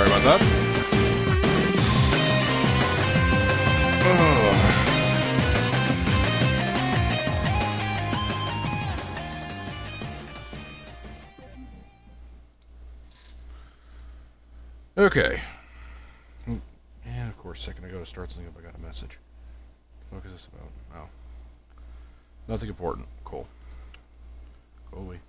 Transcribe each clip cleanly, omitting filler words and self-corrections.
Sorry about that. Okay. And of course, a second ago to start something up, I got a message. What the fuck is this about? Oh. Nothing important. Cool. Go away.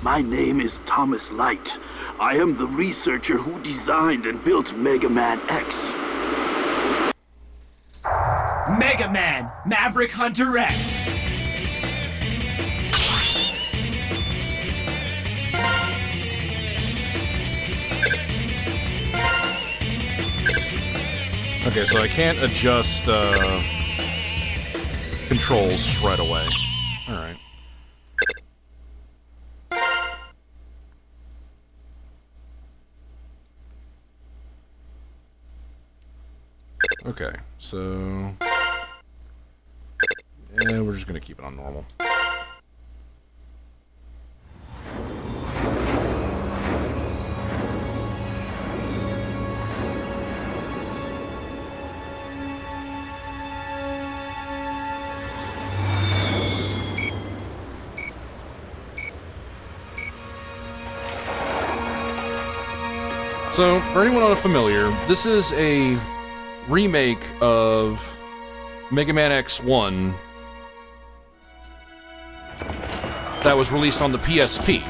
My name is Thomas Light. I am the researcher who designed and built Mega Man X. Mega Man, Maverick Hunter X. Okay, so I can't adjust controls right away. Alright. Okay, so... yeah, we're just gonna keep it on normal. So, for anyone unfamiliar, this is a remake of Mega Man X1 that was released on the PSP.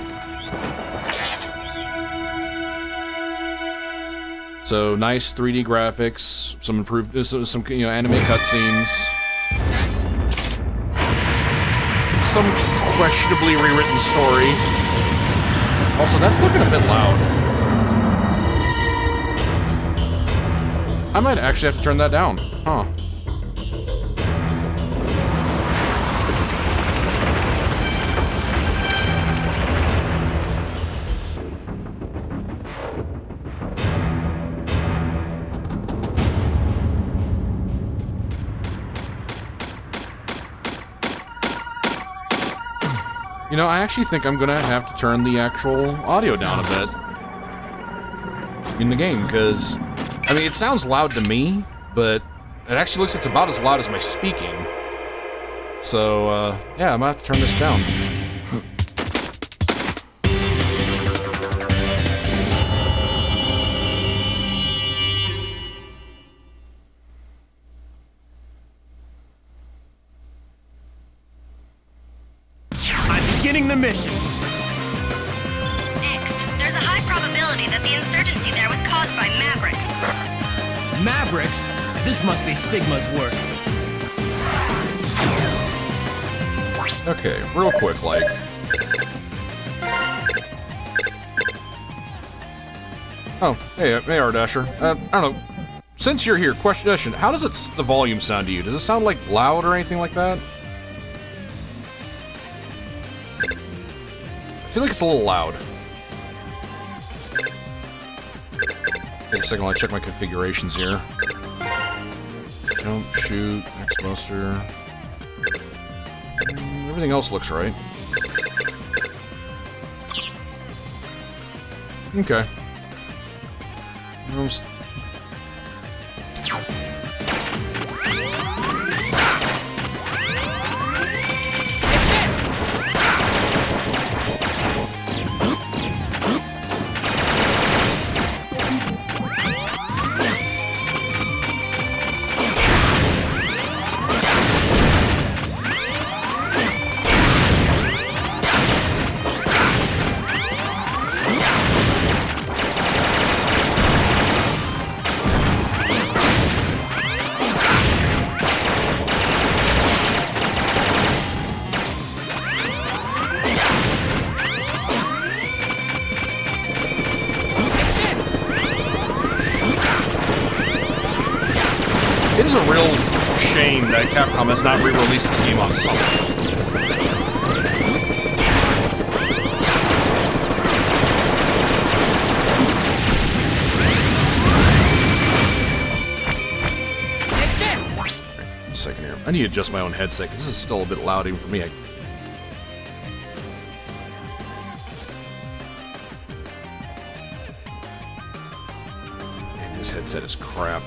So nice 3D graphics, some improved, some anime cutscenes, some questionably rewritten story. Also, that's looking a bit loud. I might actually have to turn that down. Huh. You know, I actually think I'm gonna have to turn the actual audio down a bit in the game, because I mean, it sounds loud to me, but it actually looks it's about as loud as my speaking. So, yeah, I might have to turn this down. I'm beginning the mission. X, there's a high probability that the insurgency there was caused by Mavericks. Mavericks? This must be Sigma's work. Okay, real quick, like... oh, hey, Ardasher. I don't know. Since you're here, question, how does the volume sound to you? Does it sound like loud or anything like that? I feel like it's a little loud. Take a second while I check my configurations here. Jump, shoot, X-Buster. Everything else looks right. Okay. It is a real shame that Capcom has not re-released this game on something. A second here. I need to adjust my own headset because this is still a bit loud even for me. Man, this headset is crap.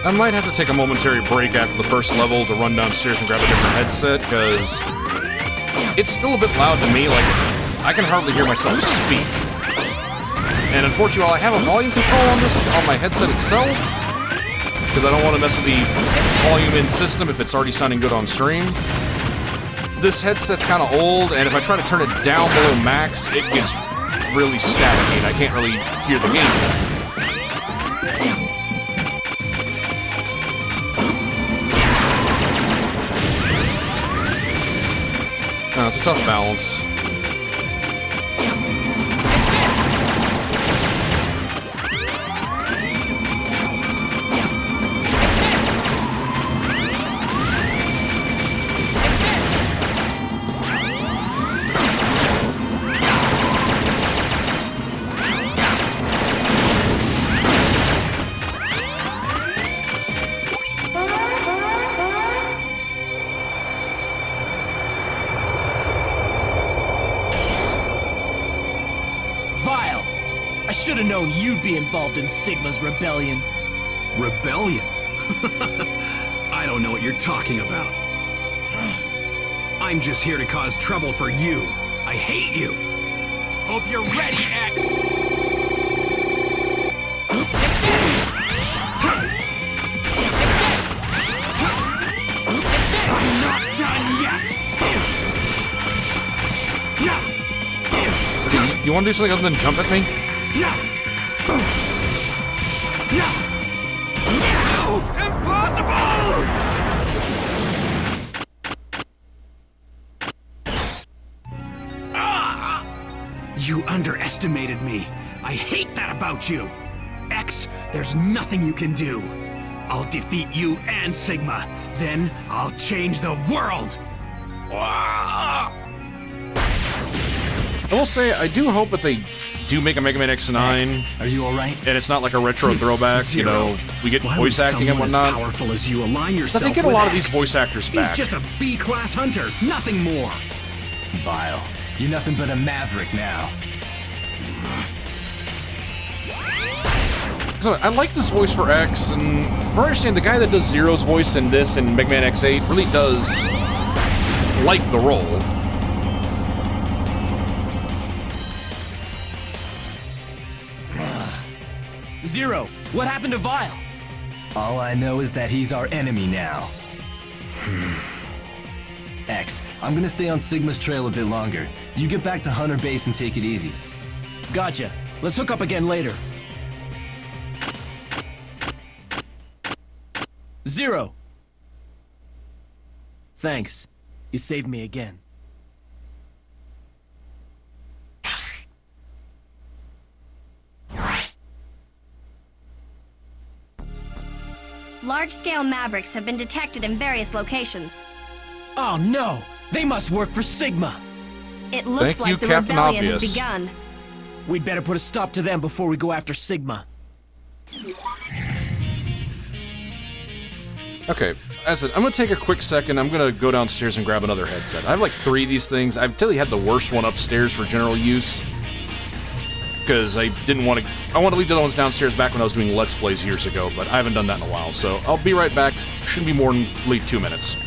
I might have to take a momentary break after the first level to run downstairs and grab a different headset, because it's still a bit loud to me, like, I can hardly hear myself speak. And unfortunately, while I have a volume control on my headset itself, because I don't want to mess with the volume in system if it's already sounding good on stream, this headset's kind of old, and if I try to turn it down below max, it gets really staticky, and I can't really hear the game. No, it's a tough balance. I should have known you'd be involved in Sigma's rebellion. Rebellion? I don't know what you're talking about. I'm just here to cause trouble for you. I hate you. Hope you're ready, X! I'm not done yet! Okay, do you want to do something other than jump at me? No! Impossible! You underestimated me. I hate that about you. X, there's nothing you can do. I'll defeat you and Sigma. Then I'll change the world. I will say, I do hope that they do make a Mega Man X9. X, are you alright? And it's not like a retro throwback, Zero. you know, we get Why voice would acting and someone whatnot. As powerful as you align But yourself they get a with lot of X? these voice actors back. He's just a B-class hunter, nothing more. Vile. You're nothing but a Maverick now. So, I like this voice for X, and from what I understand, the guy that does Zero's voice in this and Mega Man X8 really does like the role. Zero, what happened to Vile? All I know is that he's our enemy now. X, I'm gonna stay on Sigma's trail a bit longer. You get back to Hunter Base and take it easy. Gotcha. Let's hook up again later. 0. Thanks. You saved me again. Large-scale Mavericks have been detected in various locations. Oh no! They must work for Sigma! It looks Thank you, like the Captain rebellion Obvious. has begun. We'd better put a stop to them before we go after Sigma. Okay, as I said, I'm gonna take a quick second. I'm gonna go downstairs and grab another headset. I have like 3 of these things. I've totally had the worst one upstairs for general use, because I didn't want to. I want to leave the other ones downstairs back when I was doing Let's Plays years ago, but I haven't done that in a while. So I'll be right back. Shouldn't be more than 2 minutes.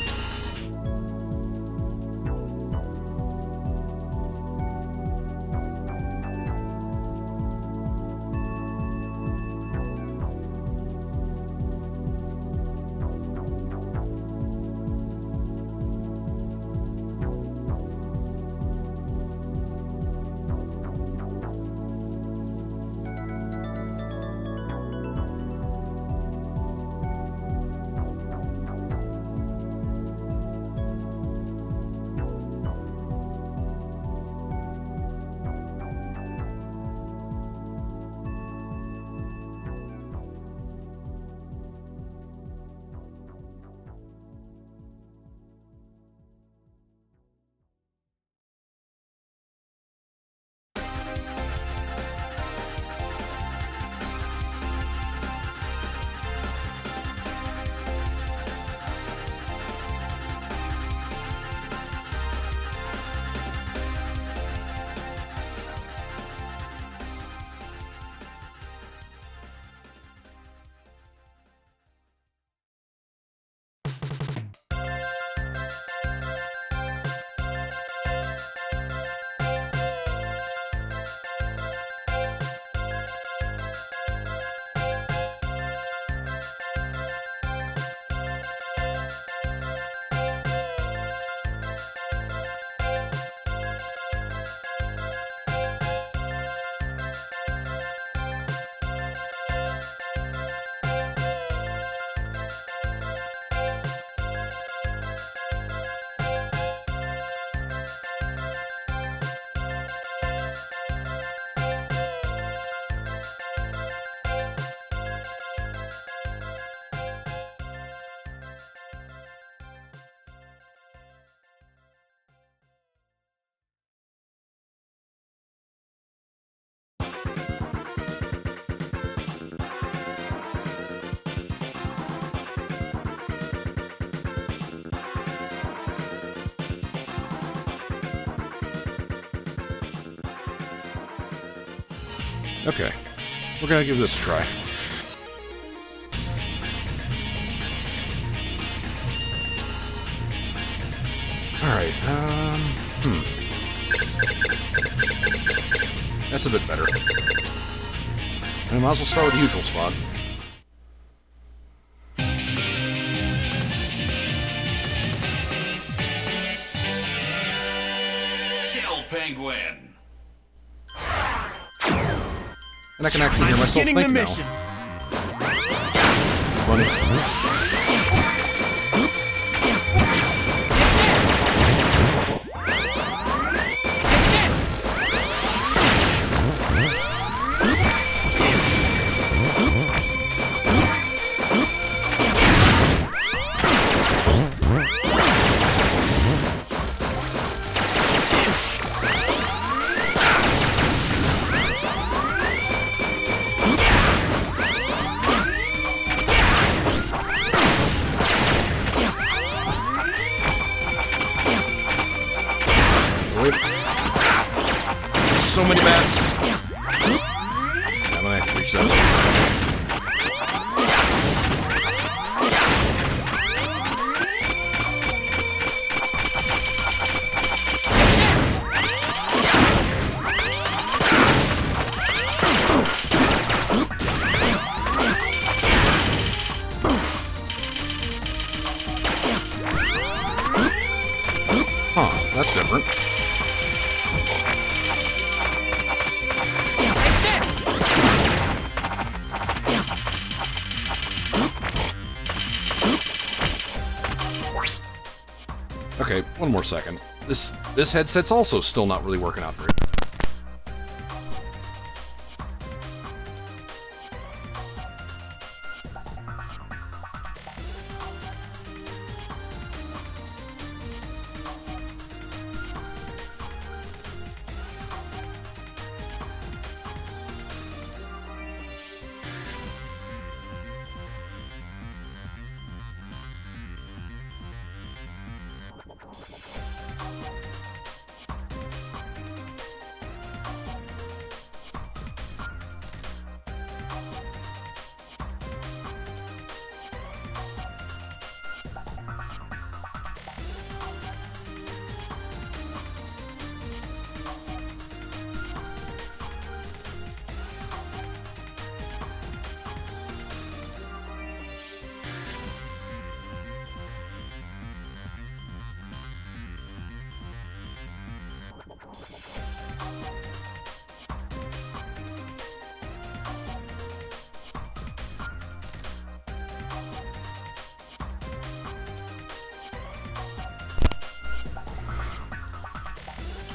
Okay, we're gonna give this a try. Alright, That's a bit better. I might as well start with the usual spot. Chill, Penguin! And I can actually hear myself Beginning think the now. mission. Funny. So many bats. I'm gonna have to reach that. That's different. Okay, one more second. This headset's also still not really working out very good.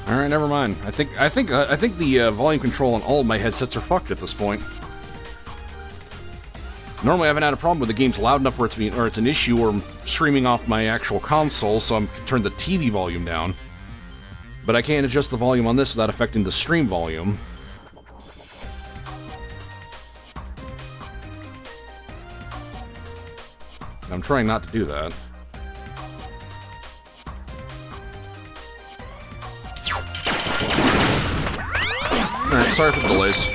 All right, never mind. I think the volume control on all of my headsets are fucked at this point. Normally, I haven't had a problem with the game's loud enough where it's an issue, or streaming off my actual console, so I'm turn the TV volume down. But I can't adjust the volume on this without affecting the stream volume. And I'm trying not to do that. Alright, sorry for the delays.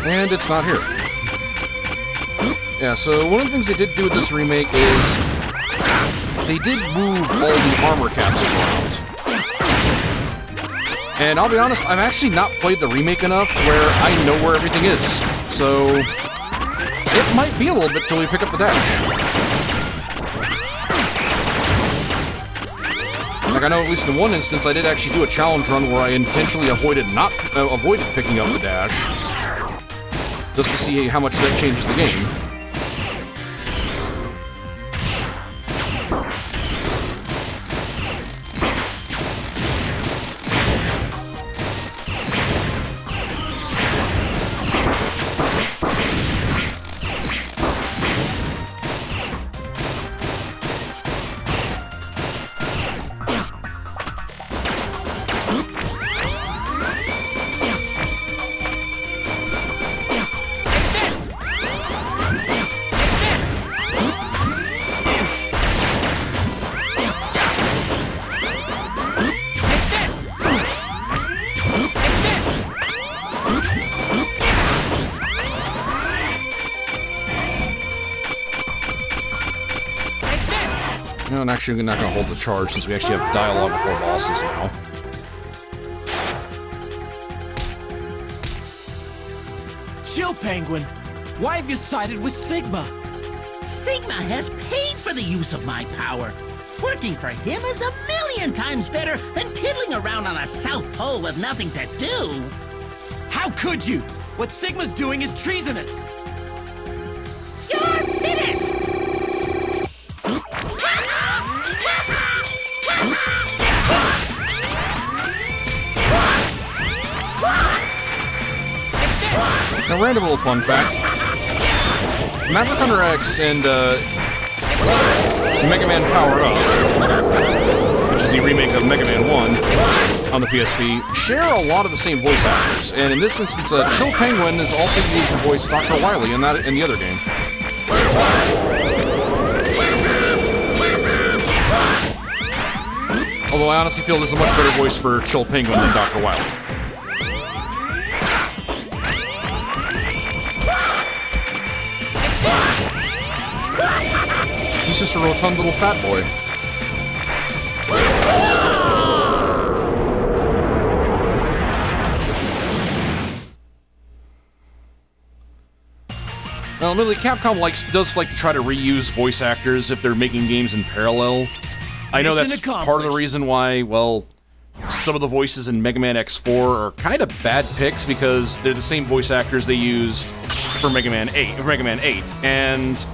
And it's not here. Yeah, so one of the things they did do with this remake is they did move all the armor capsules around. And I'll be honest, I've actually not played the remake enough to where I know where everything is. So it might be a little bit till we pick up the dash. Like, I know at least in one instance I did actually do a challenge run where I intentionally avoided picking up the dash, just to see how much that changes the game. No, and actually we're not going to hold the charge since we actually have dialogue before bosses now. Chill, Penguin. Why have you sided with Sigma? Sigma has paid for the use of my power. Working for him is a million times better than piddling around on a South Pole with nothing to do. How could you? What Sigma's doing is treasonous. You're finished! Now, random little fun fact. Maverick Hunter X and Mega Man Power Up, which is the remake of Mega Man 1 on the PSP, share a lot of the same voice actors. And in this instance, Chill Penguin is also used to voice Dr. Wily in the other game. Although I honestly feel this is a much better voice for Chill Penguin than Dr. Wily. He's just a rotund little fat boy. know, really, Capcom does like to try to reuse voice actors if they're making games in parallel. I know that's part of the reason why, well, some of the voices in Mega Man X4 are kind of bad picks because they're the same voice actors they used for Mega Man 8, and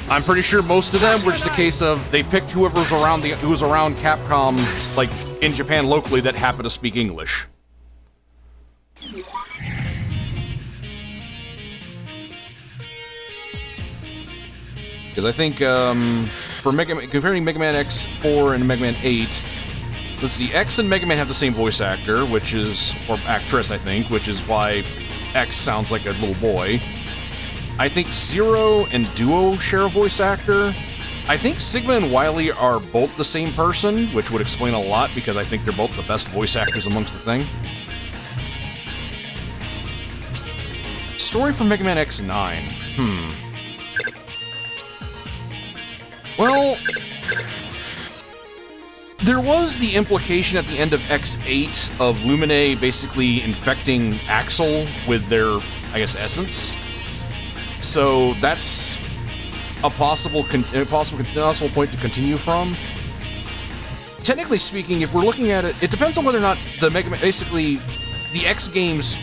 I'm pretty sure most of them were just a case of they picked who was around Capcom, like in Japan locally, that happened to speak English. Because I think for comparing Mega Man X4 and Mega Man 8, let's see, X and Mega Man have the same voice actor, or actress, I think, which is why X sounds like a little boy. I think Zero and Duo share a voice actor. I think Sigma and Wily are both the same person, which would explain a lot, because I think they're both the best voice actors amongst the thing. Story from Mega Man X9. Well, there was the implication at the end of X8 of Lumine basically infecting Axel with their, I guess, essence. So that's a possible point to continue from. Technically speaking, if we're looking at it, it depends on whether or not the the X games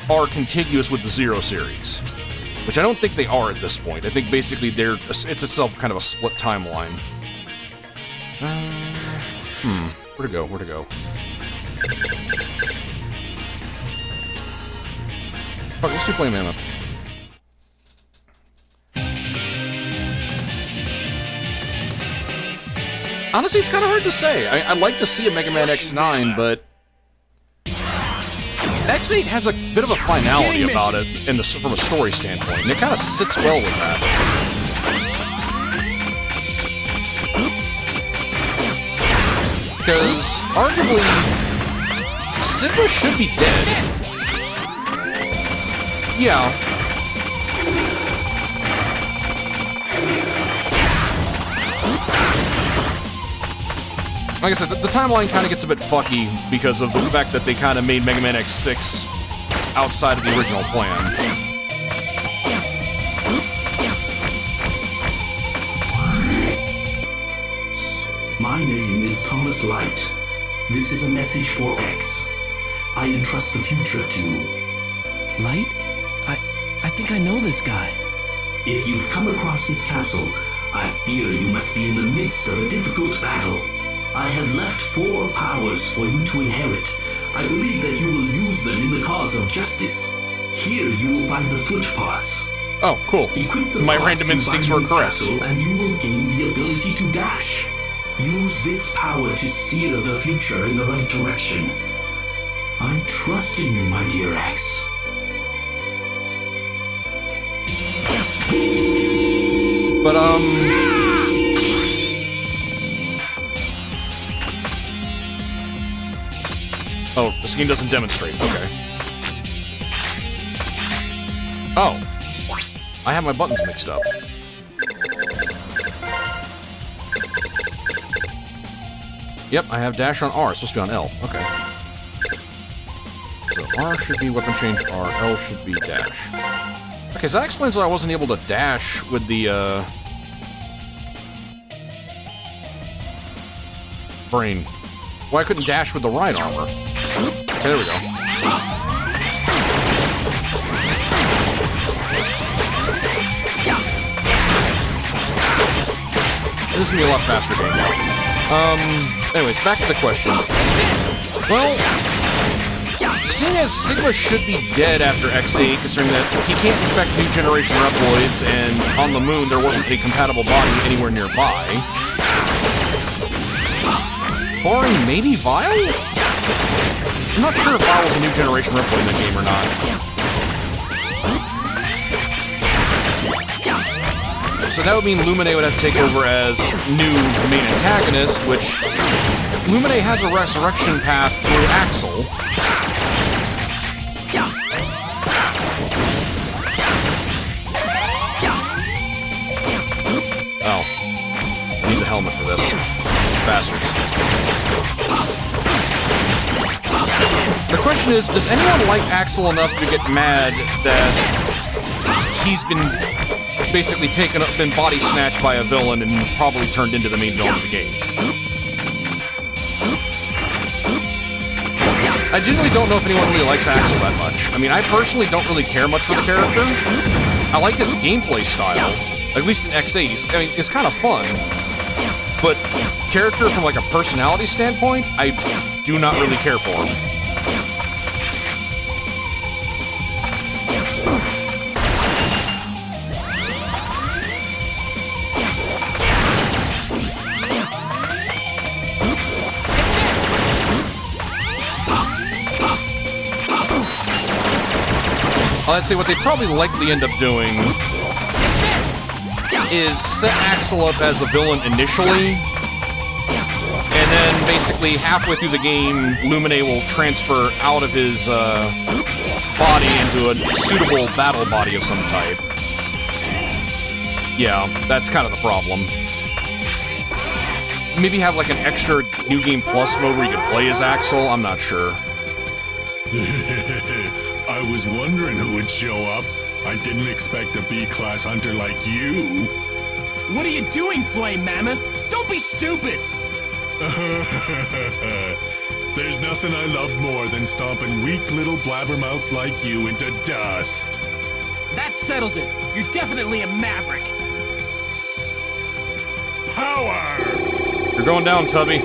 are contiguous with the Zero series, which I don't think they are at this point. I think basically it's itself kind of a split timeline. Where to go? Fuck, let's do Flame Mammoth. Honestly, it's kind of hard to say. I'd like to see a Mega Man X9, but X8 has a bit of a finality about it from a story standpoint, and it kind of sits well with that. Because, arguably, Sigma should be dead. Yeah. Like I said, the timeline kind of gets a bit fucky because of the fact that they kind of made Mega Man X6 outside of the original plan. My name is Thomas Light. This is a message for X. I entrust the future to... Light? I think I know this guy. If you've come across this castle, I fear you must be in the midst of a difficult battle. I have left 4 powers for you to inherit. I believe that you will use them in the cause of justice. Here you will find the foot parts. Oh, cool. My random instincts were correct. And you will gain the ability to dash. Use this power to steer the future in the right direction. I trust in you, my dear X. But, oh, this game doesn't demonstrate. Okay. Oh. I have my buttons mixed up. Yep, I have dash on R. It's supposed to be on L. Okay. So R should be weapon change R. L should be dash. Okay, so that explains why I wasn't able to dash with the, brain. Why I couldn't dash with the ride armor. Okay, there we go. This is gonna be a lot faster game now. Anyways, back to the question. Well, seeing as Sigma should be dead after X8, considering that he can't infect new generation Reploids, and on the moon there wasn't a compatible body anywhere nearby. Barring maybe Vile? I'm not sure if Vile was a new generation Reploid in the game or not. So that would mean Lumine would have to take over as new main antagonist, which Lumine has a resurrection path through Axel. Oh. I need the helmet for this. Bastards. The question is, does anyone like Axel enough to get mad that he's been basically been body snatched by a villain and probably turned into the main villain of the game. I genuinely don't know if anyone really likes Axel that much. I mean, I personally don't really care much for the character. I like his gameplay style, at least in X8. I mean, it's kind of fun. But character from like a personality standpoint, I do not really care for him. I'd say what they probably likely end up doing is set Axel up as a villain initially, and then basically halfway through the game, Lumine will transfer out of his body into a suitable battle body of some type. Yeah, that's kind of the problem. Maybe have like an extra New Game Plus mode where you can play as Axel, I'm not sure. I was wondering who would show up. I didn't expect a B-class hunter like you. What are you doing, Flame Mammoth? Don't be stupid! There's nothing I love more than stomping weak little blabbermouths like you into dust. That settles it. You're definitely a Maverick. Power! You're going down, Tubby.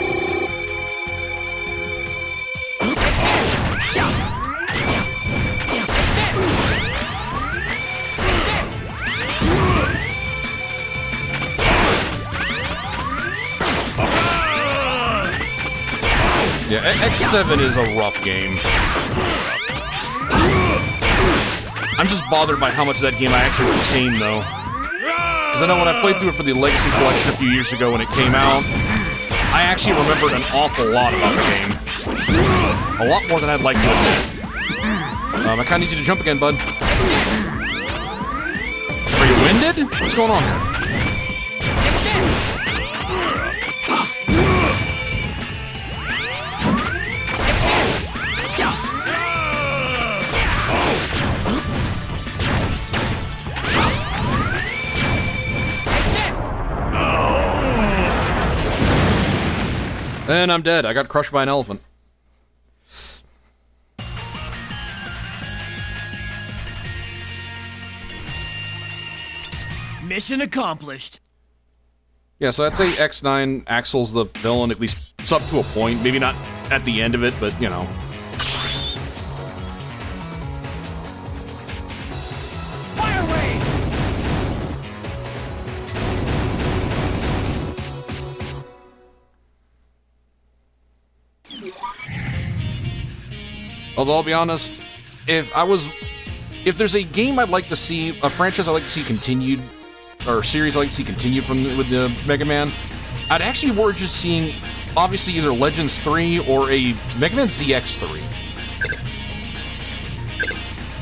Yeah, X7 is a rough game. I'm just bothered by how much of that game I actually retain, though. Because I know when I played through it for the Legacy Collection a few years ago when it came out, I actually remembered an awful lot about the game. A lot more than I'd like to admit. I kinda need you to jump again, bud. Are you winded? What's going on here? And I'm dead. I got crushed by an elephant. Mission accomplished. Yeah, so I'd say X9, Axel's the villain, at least it's up to a point. Maybe not at the end of it, but, you know. Fire away! Although, I'll be honest, if there's a game I'd like to see, a franchise I'd like to see continued, or a series I'd like to see continued with the Mega Man, I'd actually be more just seeing, obviously, either Legends 3 or a Mega Man ZX3.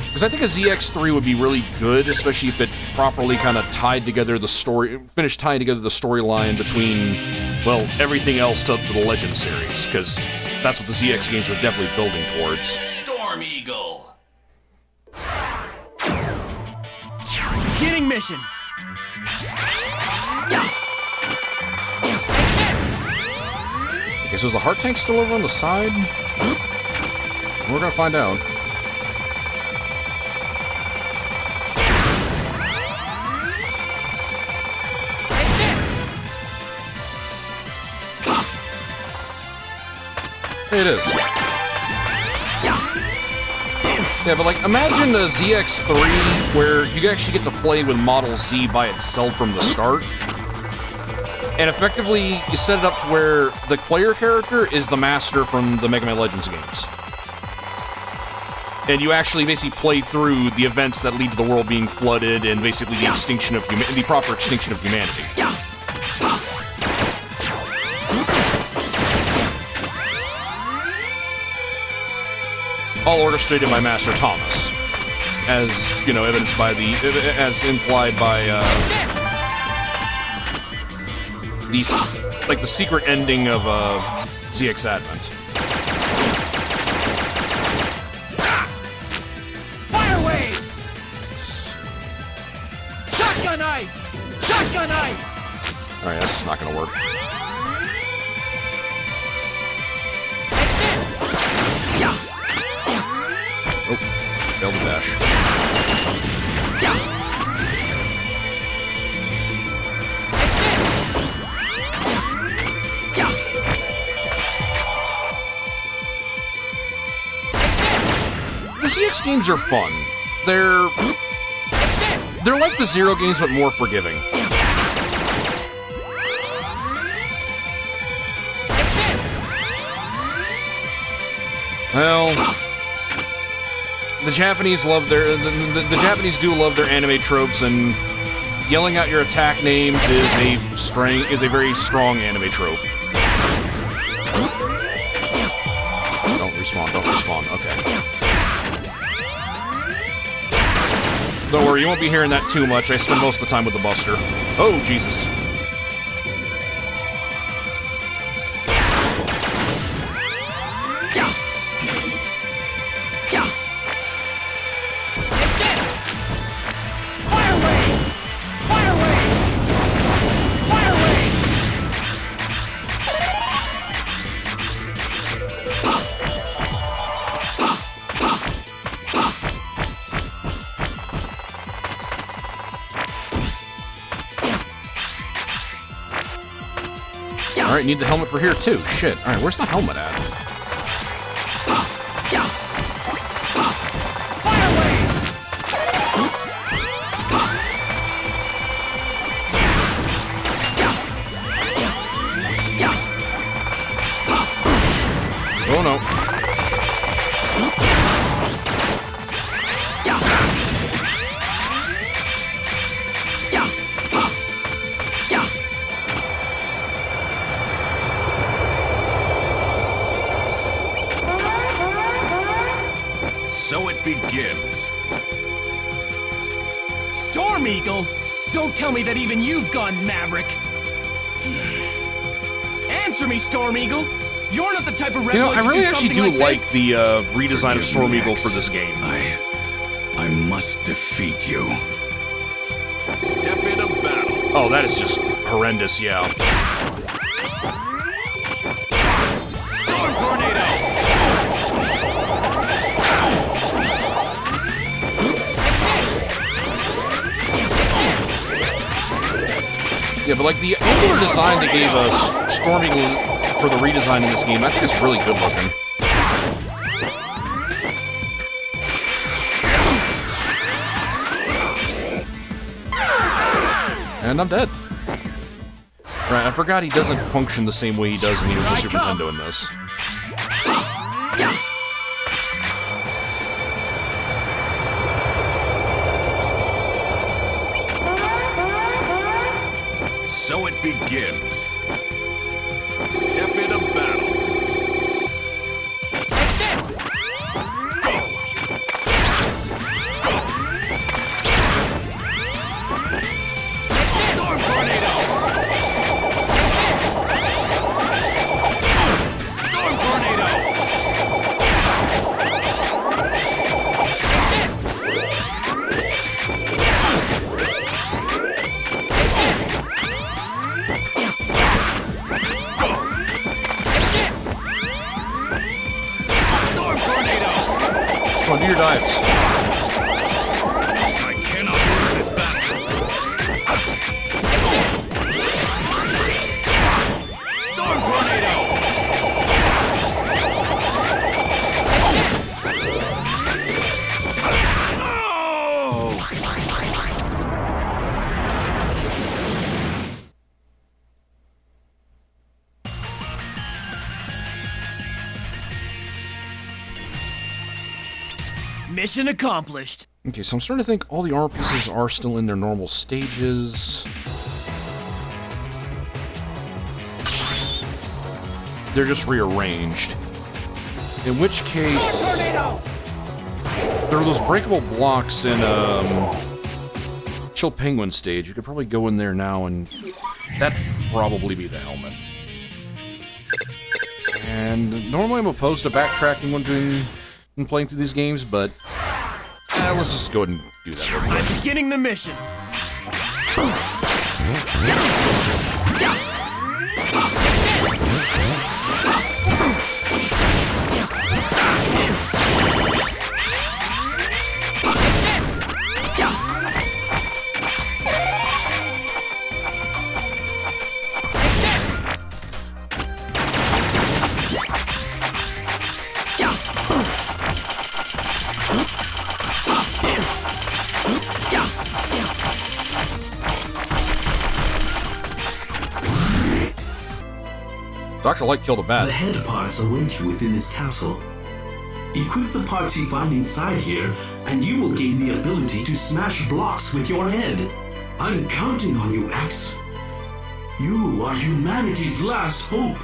Because I think a ZX3 would be really good, especially if it properly kind of tied together the story, finished tying together the storyline between, well, everything else to the Legends series, because that's what the ZX games are definitely building towards. Storm Eagle. Beginning mission. Okay, so is the heart tank still over on the side? We're gonna find out. It is. Yeah, but like, imagine a ZX3 where you actually get to play with Model Z by itself from the start. And effectively, you set it up to where the player character is the master from the Mega Man Legends games. And you actually basically play through the events that lead to the world being flooded and basically the extinction of the proper extinction of humanity. All orchestrated by Master Thomas, as you know, evidenced by as implied by the secret ending of ZX Advent. Fire away! Alright, this is not gonna work. Oh, failed the dash. The CX games are fun. They're like the Zero games, but more forgiving. Well, the Japanese love their the Japanese do love their anime tropes, and yelling out your attack names is a very strong anime trope. Don't respawn. Okay. Don't worry, you won't be hearing that too much. I spend most of the time with the Buster. Oh, Jesus. Alright, need the helmet for here too. Shit. Alright, where's the helmet at? Oh no. So it begins. Storm Eagle? Don't tell me that even you've gone Maverick. Answer me, Storm Eagle. You're not the type of rebel. You know, I really do actually something do like like this. the redesign of Storm Eagle X. for this game. I must defeat you. Step into battle. Oh, that is just horrendous, yeah. Storm Tornado! Yeah, but like the angular design they gave us Storm Eagle for the redesign in this game, I think it's really good looking. And I'm dead. Right, I forgot he doesn't function the same way he does in the original Super Nintendo in this. So it begins. Step into battle. Storm Tornado! Storm Tornado! Storm Tornado! Come on, do your dives. I cannot win this battle. Storm Tornado! Mission accomplished. Okay, so I'm starting to think all the armor pieces are still in their normal stages. They're just rearranged. In which case, there are those breakable blocks in Chill Penguin stage. You could probably go in there now and that'd probably be the helmet. And normally I'm opposed to backtracking when playing through these games, but let's just go ahead and do that real quick. I'm beginning the mission. Dr. Light killed a bat. The head parts await you within this castle. Equip the parts you find inside here, and you will gain the ability to smash blocks with your head. I'm counting on you, X. You are humanity's last hope.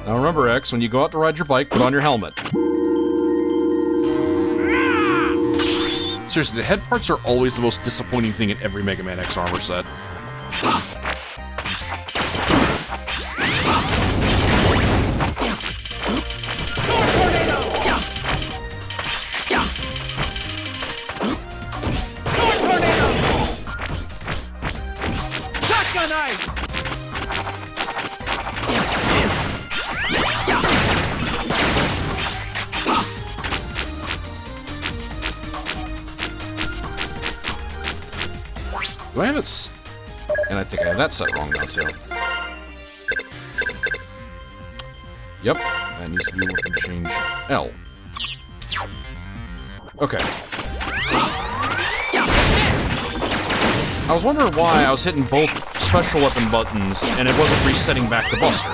Now remember, X, when you go out to ride your bike, put on your helmet. Seriously, the head parts are always the most disappointing thing in every Mega Man X armor set. Do I have it? And I think I have that set wrong now, too. Yep, that needs to be weapon change L. Okay. I was wondering why I was hitting both special weapon buttons and it wasn't resetting back to Buster.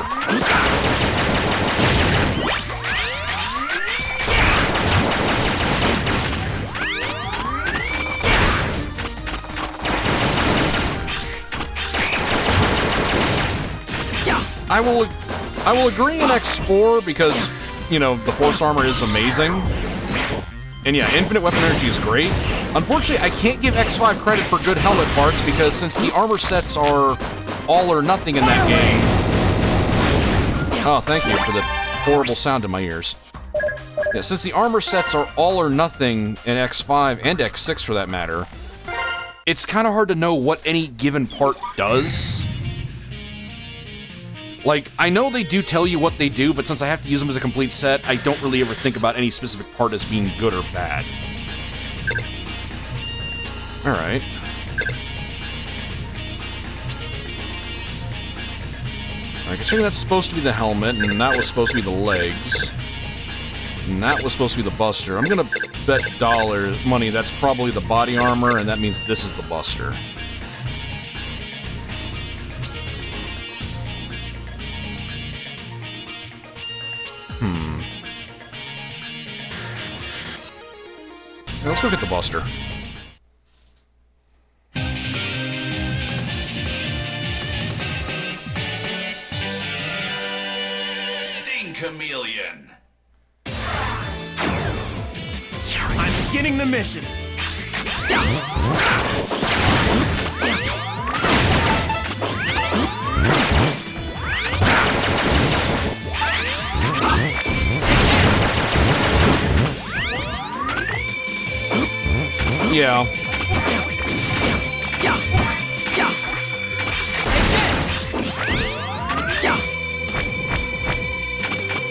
I will agree in X4 because, you know, the Force Armor is amazing. And yeah, infinite weapon energy is great. Unfortunately, I can't give X5 credit for good helmet parts because since the armor sets are all or nothing in that game... Oh, thank you for the horrible sound in my ears. Yeah, since the armor sets are all or nothing in X5 and X6 for that matter, it's kind of hard to know what any given part does. Like, I know they do tell you what they do, but since I have to use them as a complete set, I don't really ever think about any specific part as being good or bad. Alright. Alright, considering that's supposed to be the helmet, and that was supposed to be the legs, and that was supposed to be the Buster, I'm gonna bet money that's probably the body armor, and that means this is the Buster. Now let's go get the Buster. Sting Chameleon. I'm beginning the mission. Yeah.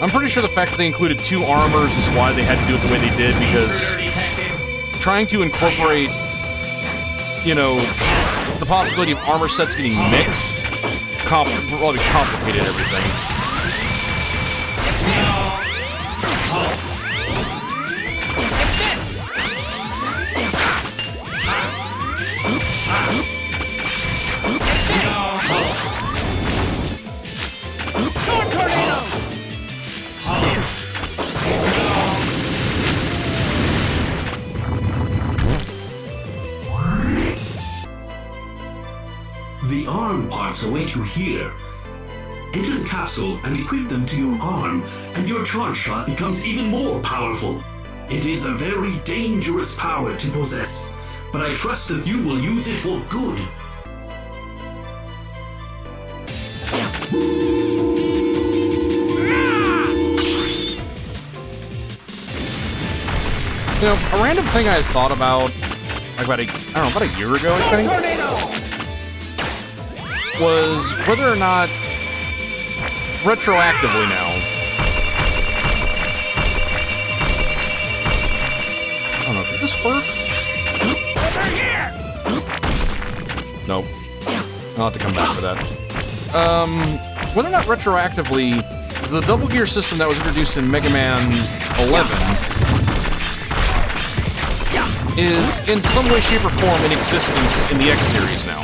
I'm pretty sure the fact that they included two armors is why they had to do it the way they did, because trying to incorporate, you know, the possibility of armor sets getting mixed probably complicated everything. The arm parts await you here. Enter the capsule and equip them to your arm, and your charge shot becomes even more powerful. It is a very dangerous power to possess, but I trust that you will use it for good. You know, a random thing I had thought about, like about a year ago, I think. was whether or not, retroactively now, I don't know, did this work? Over here! Nope. I'll have to come back for that. Whether or not retroactively, the double gear system that was introduced in Mega Man 11 is in some way, shape, or form in existence in the X series now.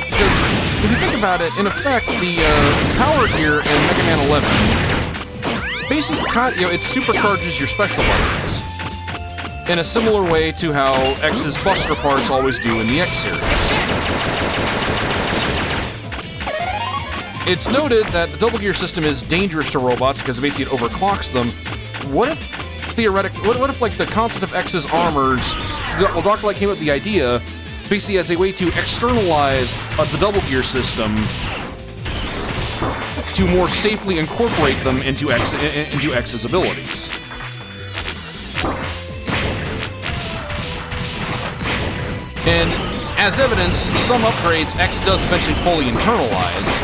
Because if you think about it, in effect, the power gear in Mega Man 11 basically, it supercharges your special weapons in a similar way to how X's Buster parts always do in the X series. It's noted that the double gear system is dangerous to robots because basically it overclocks them. What if, theoretically, what if like the concept of X's armors, well, Dr. Light came up with the idea, basically as a way to externalize the double gear system to more safely incorporate them into X's abilities. And as evidence, some upgrades X does eventually fully internalize,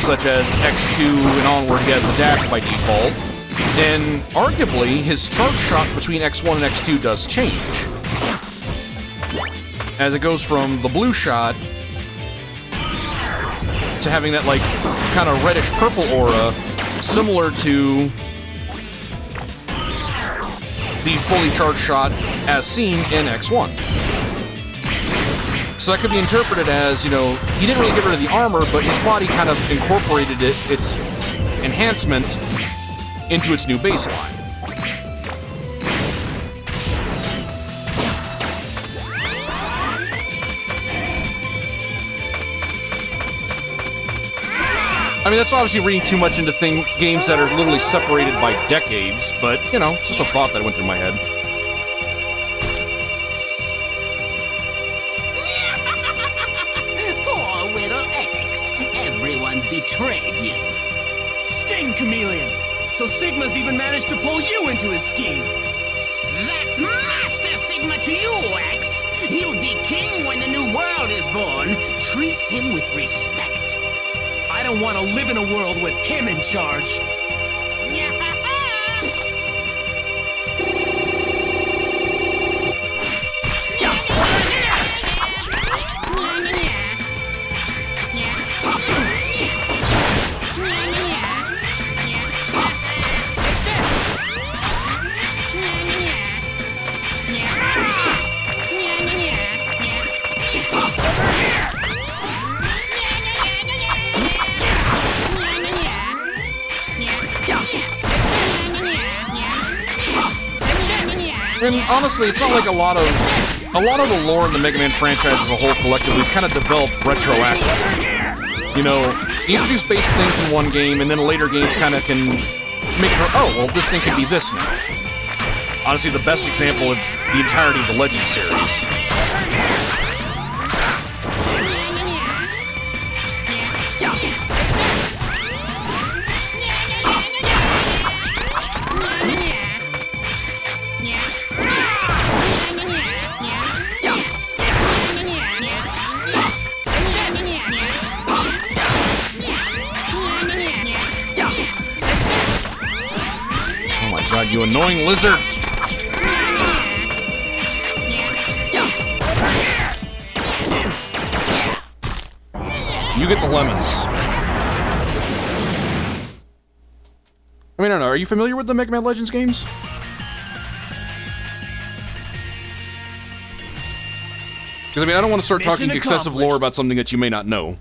such as X2 and onward, he has the dash by default, and arguably his charge shot between X1 and X2 does change, as it goes from the blue shot to having that like kind of reddish purple aura, similar to the fully charged shot as seen in X1. So that could be interpreted as, he didn't really get rid of the armor, but his body kind of incorporated its enhancement into its new baseline. I mean, that's obviously reading too much into games that are literally separated by decades, but, it's just a thought that went through my head. Poor little X. Everyone's betrayed you. Sting, Chameleon! So Sigma's even managed to pull you into his scheme. That's Master Sigma to you, X. He'll be king when the new world is born. Treat him with respect. I don't want to live in a world with him in charge. And honestly, it's not like a lot of the lore in the Mega Man franchise as a whole collectively is kind of developed retroactively. You introduce base things in one game, and then later games kind of can make it, oh, well, this thing can be this now. Honestly, the best example is the entirety of the Legend series. God, you annoying lizard! You get the lemons. I mean, I don't know, are you familiar with the Mega Man Legends games? Because, I mean, I don't want to start talking excessive lore about something that you may not know.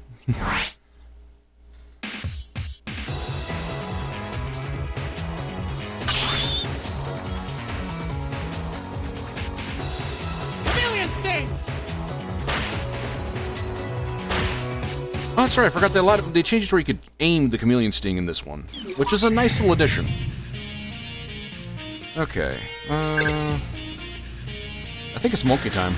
Oh, that's right, I forgot they changed it where you could aim the Chameleon Sting in this one, which is a nice little addition. Okay, I think it's monkey time.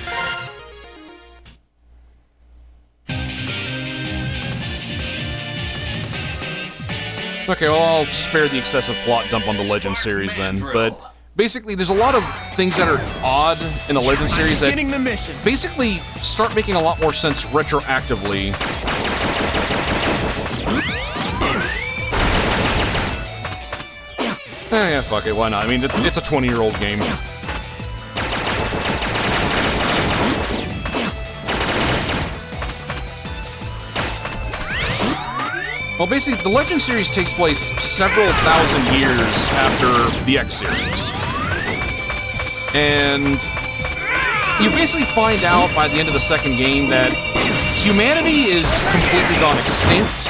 Okay, well, I'll spare the excessive plot dump on the Legend series then, but basically there's a lot of things that are odd in the Legend series that Beginning the mission. basically start making a lot more sense retroactively. Yeah, fuck it, why not? I mean, it's a 20-year-old game. Well, basically, the Legend series takes place several thousand years after the X series. And you basically find out by the end of the second game that humanity is completely gone extinct,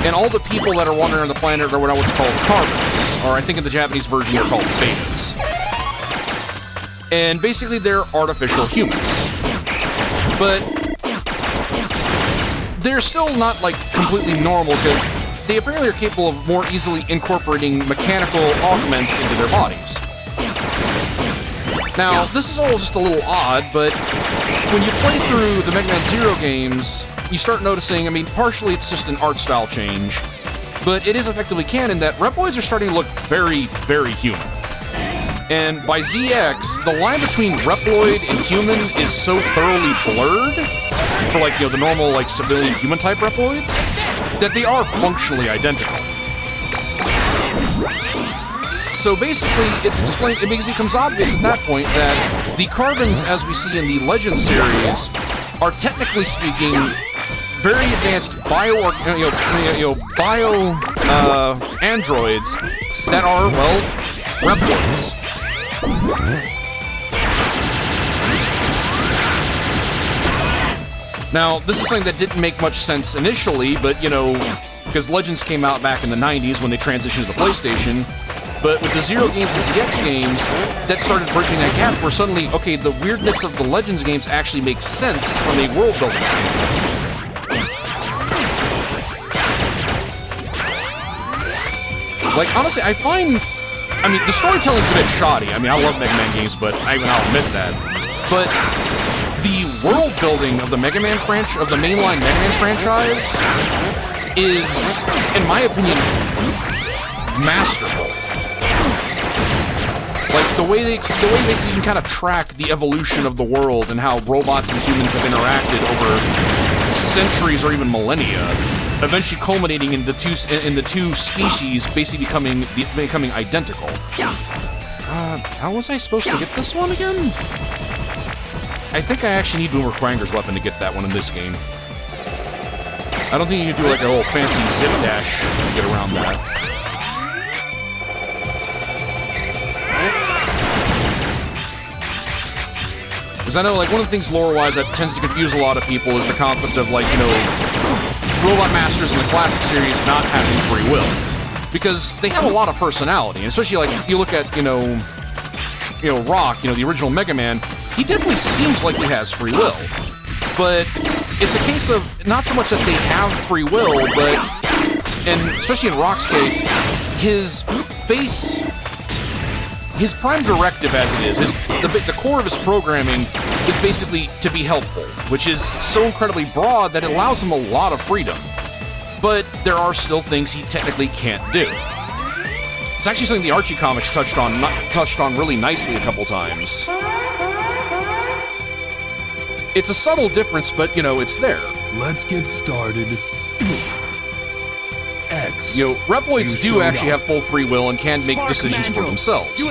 and all the people that are wandering on the planet are what's called carbons, or I think in the Japanese version they're called betas. And basically they're artificial humans. But they're still not, like, completely normal, because they apparently are capable of more easily incorporating mechanical augments into their bodies. Now, this is all just a little odd, but when you play through the Mega Man Zero games, you start noticing, I mean, partially it's just an art style change, but it is effectively canon that Reploids are starting to look very, very human. And by ZX, the line between Reploid and human is so thoroughly blurred, for, like, you know, the normal, like, civilian human-type Reploids, that they are functionally identical. So basically, it's explained, it becomes obvious at that point that the carbons, as we see in the Legend series, are technically speaking very advanced androids that are, well, Reploids. Now, this is something that didn't make much sense initially, but, you know, because Legends came out back in the 90s when they transitioned to the PlayStation, but with the Zero games and ZX games, that started bridging that gap where suddenly, okay, the weirdness of the Legends games actually makes sense from a world-building standpoint. Like, honestly, I find... I mean, the storytelling's a bit shoddy. I mean, I love Mega Man games, but I'll admit that. But the world building of the Mega Man of the mainline Mega Man franchise is, in my opinion, masterful. Like the way basically you can kind of track the evolution of the world and how robots and humans have interacted over centuries or even millennia, eventually culminating in the two species basically becoming identical. How was I supposed to get this one again? I think I actually need Boomer Quanger's weapon to get that one in this game. I don't think you can do like a little fancy zip dash to get around that. Because I know, like, one of the things lore-wise that tends to confuse a lot of people is the concept of, like, you know, Robot Masters in the classic series not having free will. Because they have a lot of personality, and especially, like, you look at, you know, Rock, you know, the original Mega Man, he definitely seems like he has free will. But it's a case of not so much that they have free will, but, and especially in Rock's case, his prime directive as it is, the core of his programming is basically to be helpful, which is so incredibly broad that it allows him a lot of freedom. But there are still things he technically can't do. It's actually something the Archie comics touched on really nicely a couple times. It's a subtle difference, but, you know, it's there. Let's get started. X. You know, Reploids do actually have full free will and can make decisions for themselves.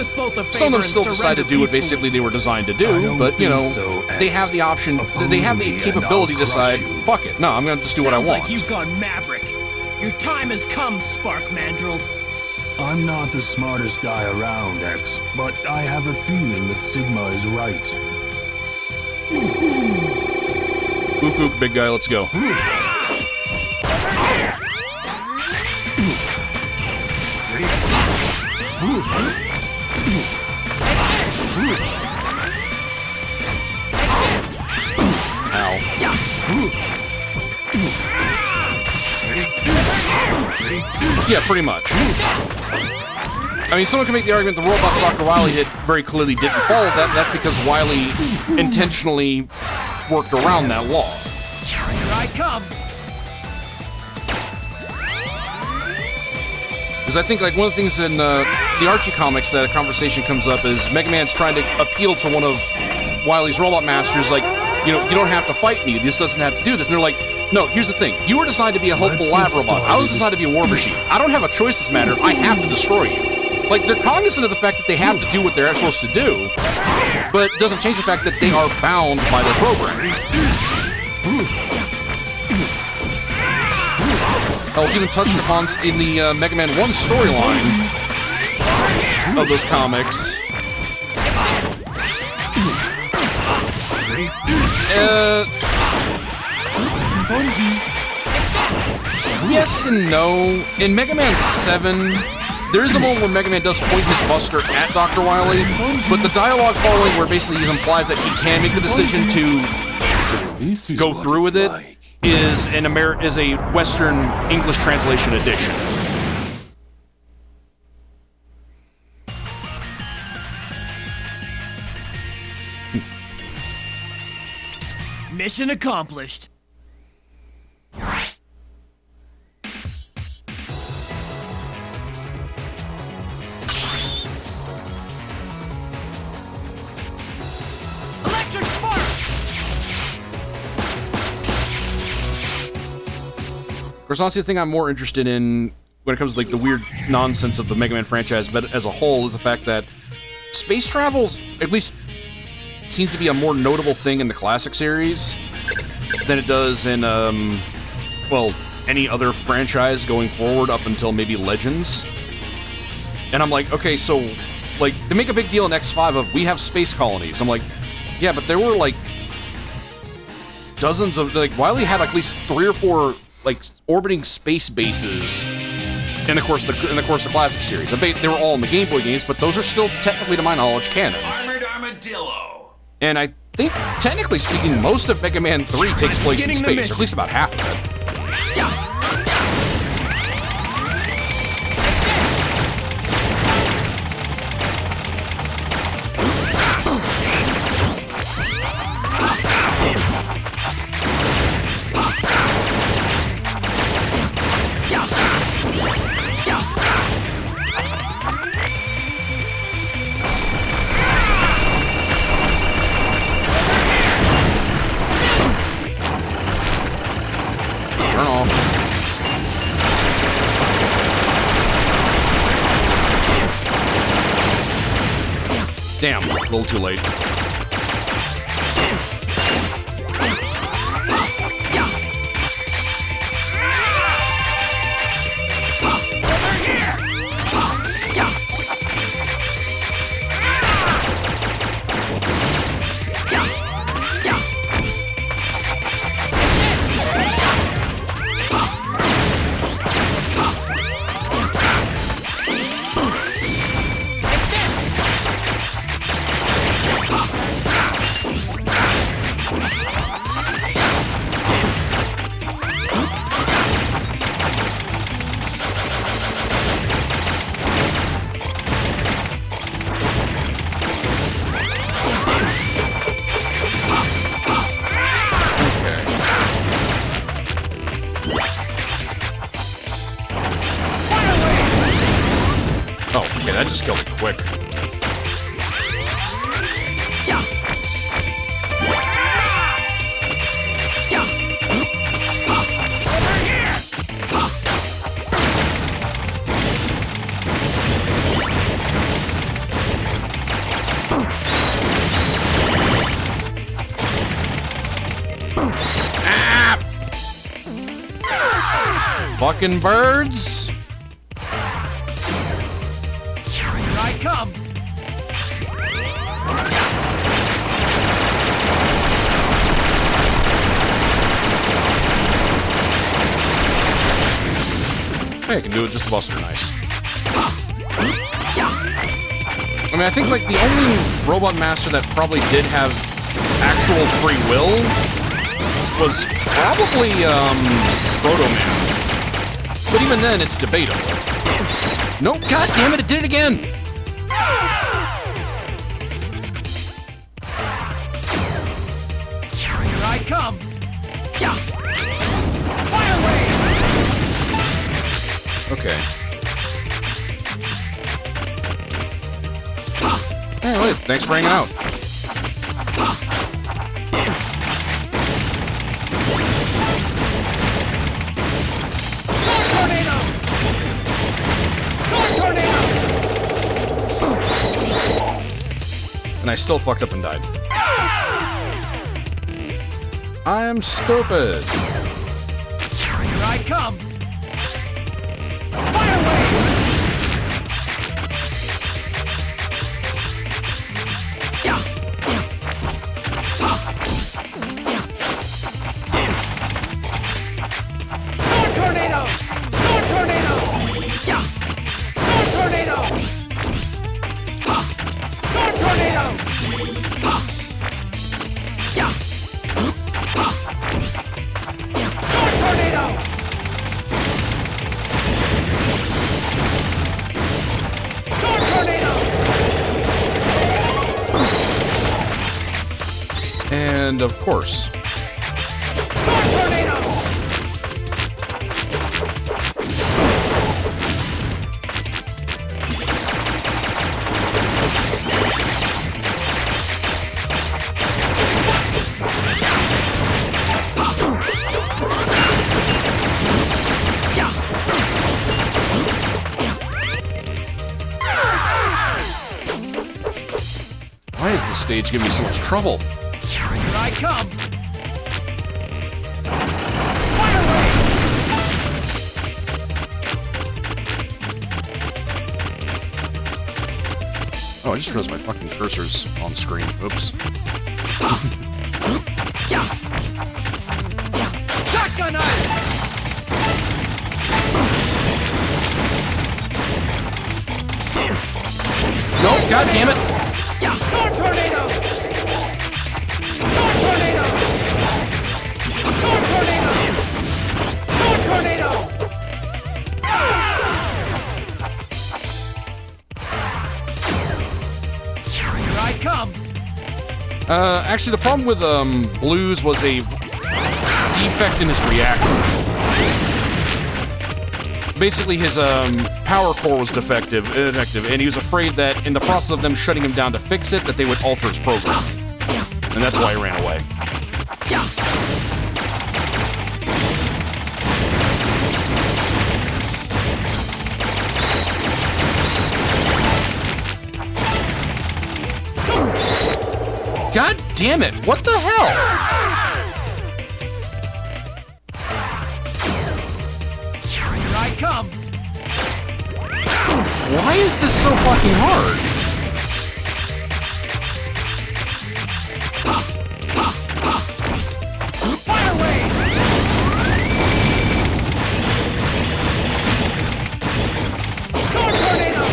Some of them still decide to do what basically they were designed to do, but, you know, they have the option, they have the capability to decide, fuck it, no, I'm gonna just do what I want. Like you've gone Maverick. Your time has come, Spark Mandrill. I'm not the smartest guy around, X, but I have a feeling that Sigma is right. Oop, oop, big guy, let's go. Yeah, pretty much. I mean, someone can make the argument the robots Dr. Wily hit very clearly didn't follow that. That's because Wily intentionally worked around that law. Here I come. Because I think like one of the things in the Archie comics that a conversation comes up is Mega Man's trying to appeal to one of Wily's Robot Masters, like, you know, you don't have to fight me. This doesn't have to do this. And they're like, no, here's the thing. You were designed to be a helpful lab robot. I was designed to be a war machine. I don't have a choice in this matter. I have to destroy you. Like, they're cognizant of the fact that they have to do what they're supposed to do, but it doesn't change the fact that they are bound by their program. It's even touched upon in the Mega Man 1 storyline of those comics. Yes and no. In Mega Man 7, there is a moment where Mega Man does point his buster at Dr. Wily, but the dialogue following where basically he implies that he can make the decision to go through with it is a Western English translation edition. Mission accomplished. Electric spark! Of course, honestly, the thing I'm more interested in when it comes to like the weird nonsense of the Mega Man franchise, but as a whole, is the fact that space travels, at least, seems to be a more notable thing in the classic series than it does in, well, any other franchise going forward up until maybe Legends. And I'm like, okay, so, like, they make a big deal in X5 of, we have space colonies. I'm like, yeah, but there were, like, dozens of, like, Wily had at least 3 or 4, like, orbiting space bases in the course of the classic series. They were all in the Game Boy games, but those are still, technically, to my knowledge, canon. Armored Armadillo. And I think, technically speaking, most of Mega Man 3 takes place in space, or at least about half of it. Turn off. Damn, a little too late. That just killed it quick. Ah! Fucking birds! Come. Hey, I can do it just Buster nice. I mean, I think like the only Robot Master that probably did have actual free will was probably Proto Man. But even then, it's debatable. Nope, god damn it, it did it again! Here I come! Fire wave! Okay. Hey, wait, thanks for hanging out. And I still fucked up and died. I'm stupid. Here I come. Fire away. Tornado! Tornado! Tornado! Tornado! And of course. Why is this stage giving me so much trouble? Here I come. Fire away. Oh, I just realized my fucking cursor's on screen. Oops. Shotgun us. No, god damn it! Tornado! Tornado! Tornado! Here I come. Actually, the problem with Blues was a defect in his reactor. Basically, his power core was ineffective, and he was afraid that in the process of them shutting him down to fix it, that they would alter his program. And that's why he ran away. God damn it! What the hell? Come. Why is this so fucking hard? Fire away. Tornado.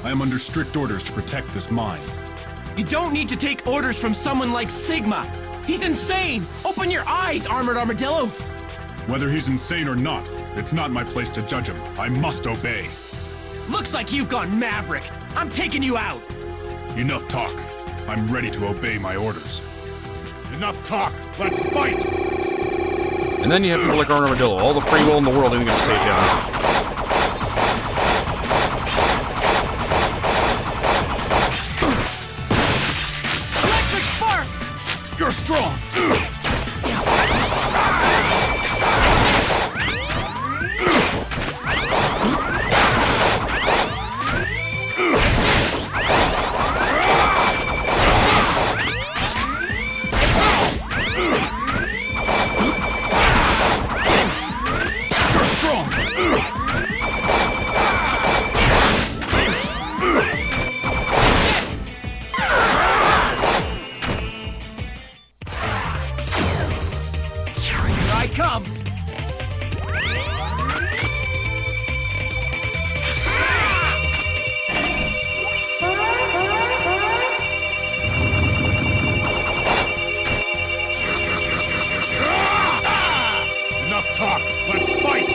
I am under strict orders to protect this mine. You don't need to take orders from someone like Sigma. He's insane. Open your eyes, Armored Armadillo. Whether he's insane or not, it's not my place to judge him. I must obey. Looks like you've gone Maverick. I'm taking you out. Enough talk. I'm ready to obey my orders. Enough talk. Let's fight! And then you have people like Armadillo. All the free will in the world ain't gonna save him. You're strong! Come. Enough talk. Let's fight.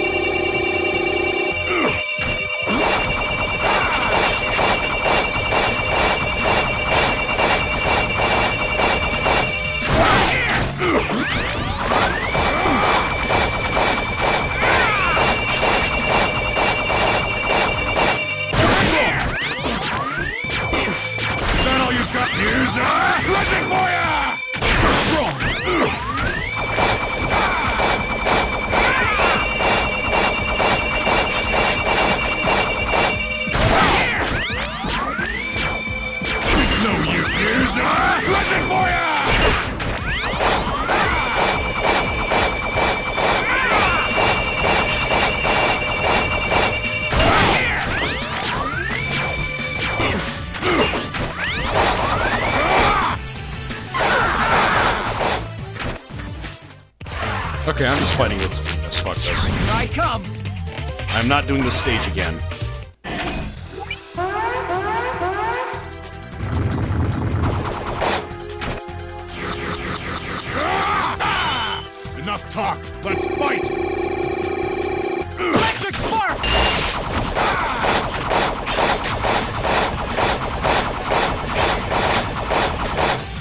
Okay, I'm just fighting with this. Fuck this. I come. I'm not doing this stage again. Enough talk. Let's fight. Electric spark.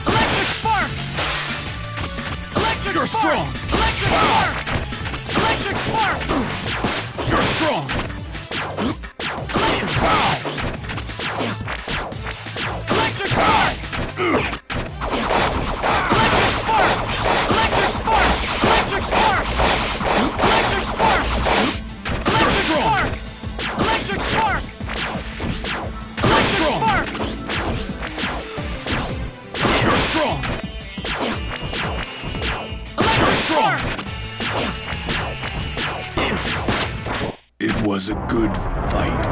Electric spark. Electric You're spark. strong. Electric spark. Electric spark. You're strong. Wow. Electric spark. Electric spark. Electric spark. Electric spark. Electric spark. Electric spark. Electric spark. You're strong. Electric spark. It was a good fight.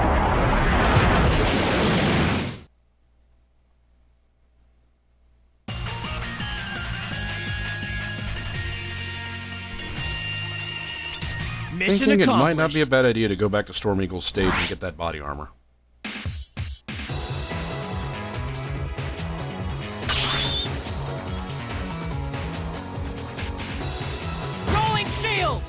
Mission Thinking it accomplished. might not be a bad idea to go back to Storm Eagle's stage and get that body armor. Rolling shield.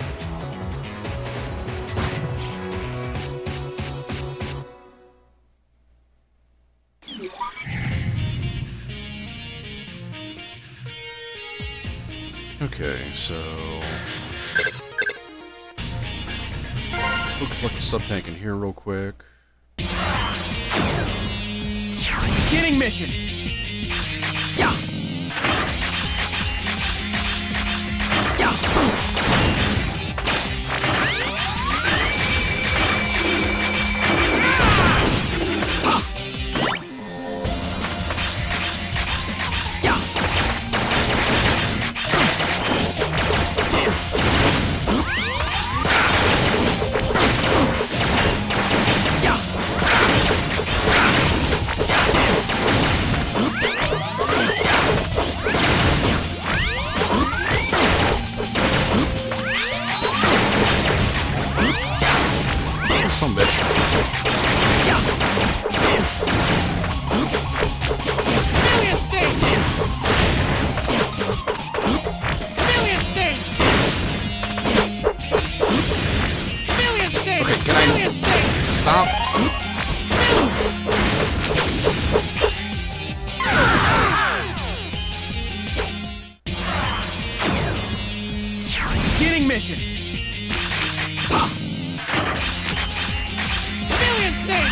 Okay, so... We'll collect the sub-tank in here real quick. Beginning mission. Yeah. Yeah. Some bitch. Million state. Million state. Million state. Okay, can I Million state. stop? Beginning mission. Million state.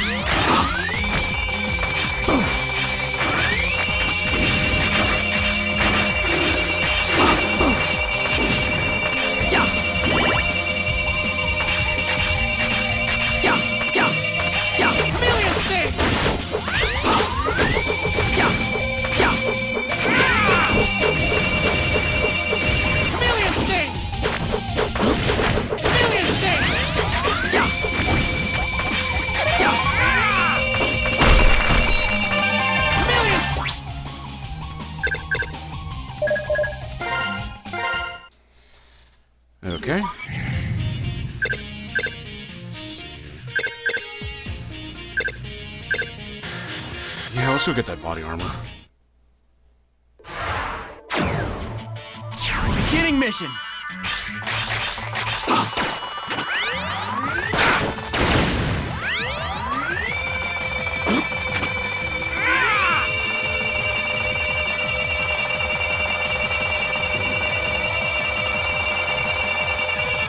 Million state. Million state. Million state. Million. Okay. Yeah, let's go get that body armor. Beginning mission.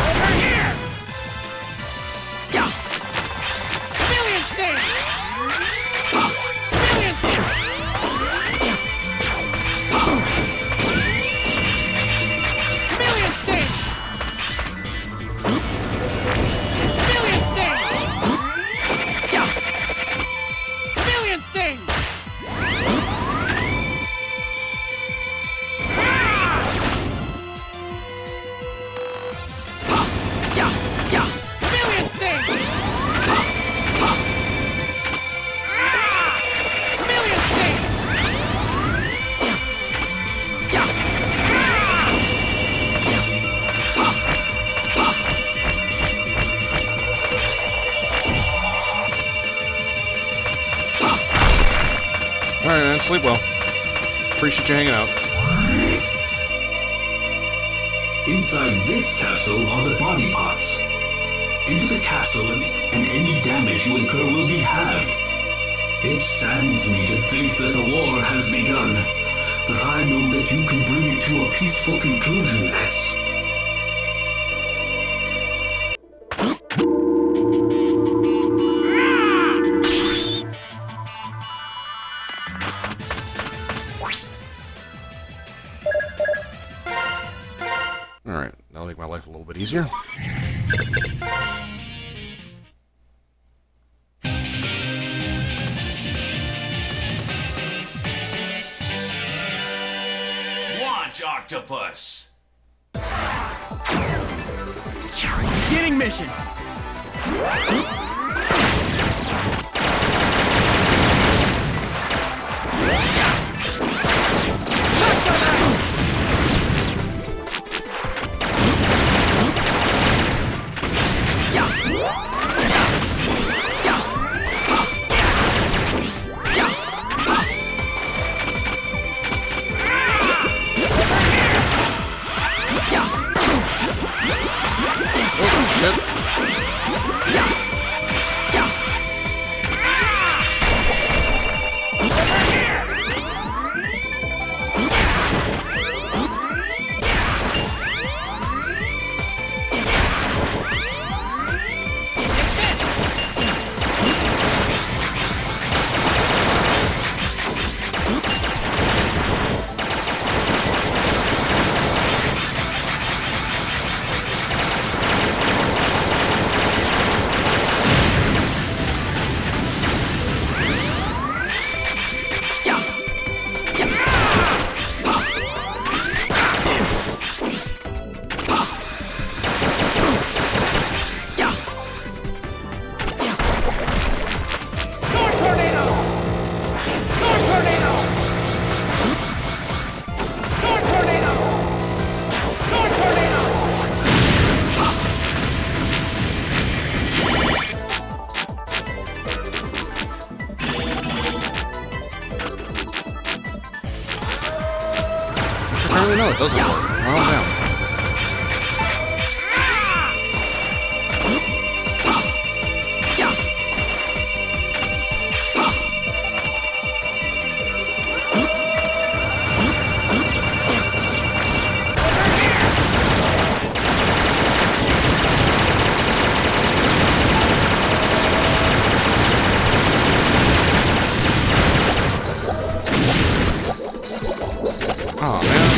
Over here. Yeah. Million state. Million state. Million state. sleep well. Appreciate you hanging out. Inside this capsule are the body parts. Enter the capsule and any damage you incur will be halved. It saddens me to think that the war has begun, but I know that you can bring it to a peaceful conclusion, X. Alright, that'll make my life a little bit easier. Launch, Octopus! Beginning mission. Oh, shit. Apparently no, it doesn't work. Oh, damn. Oh, man.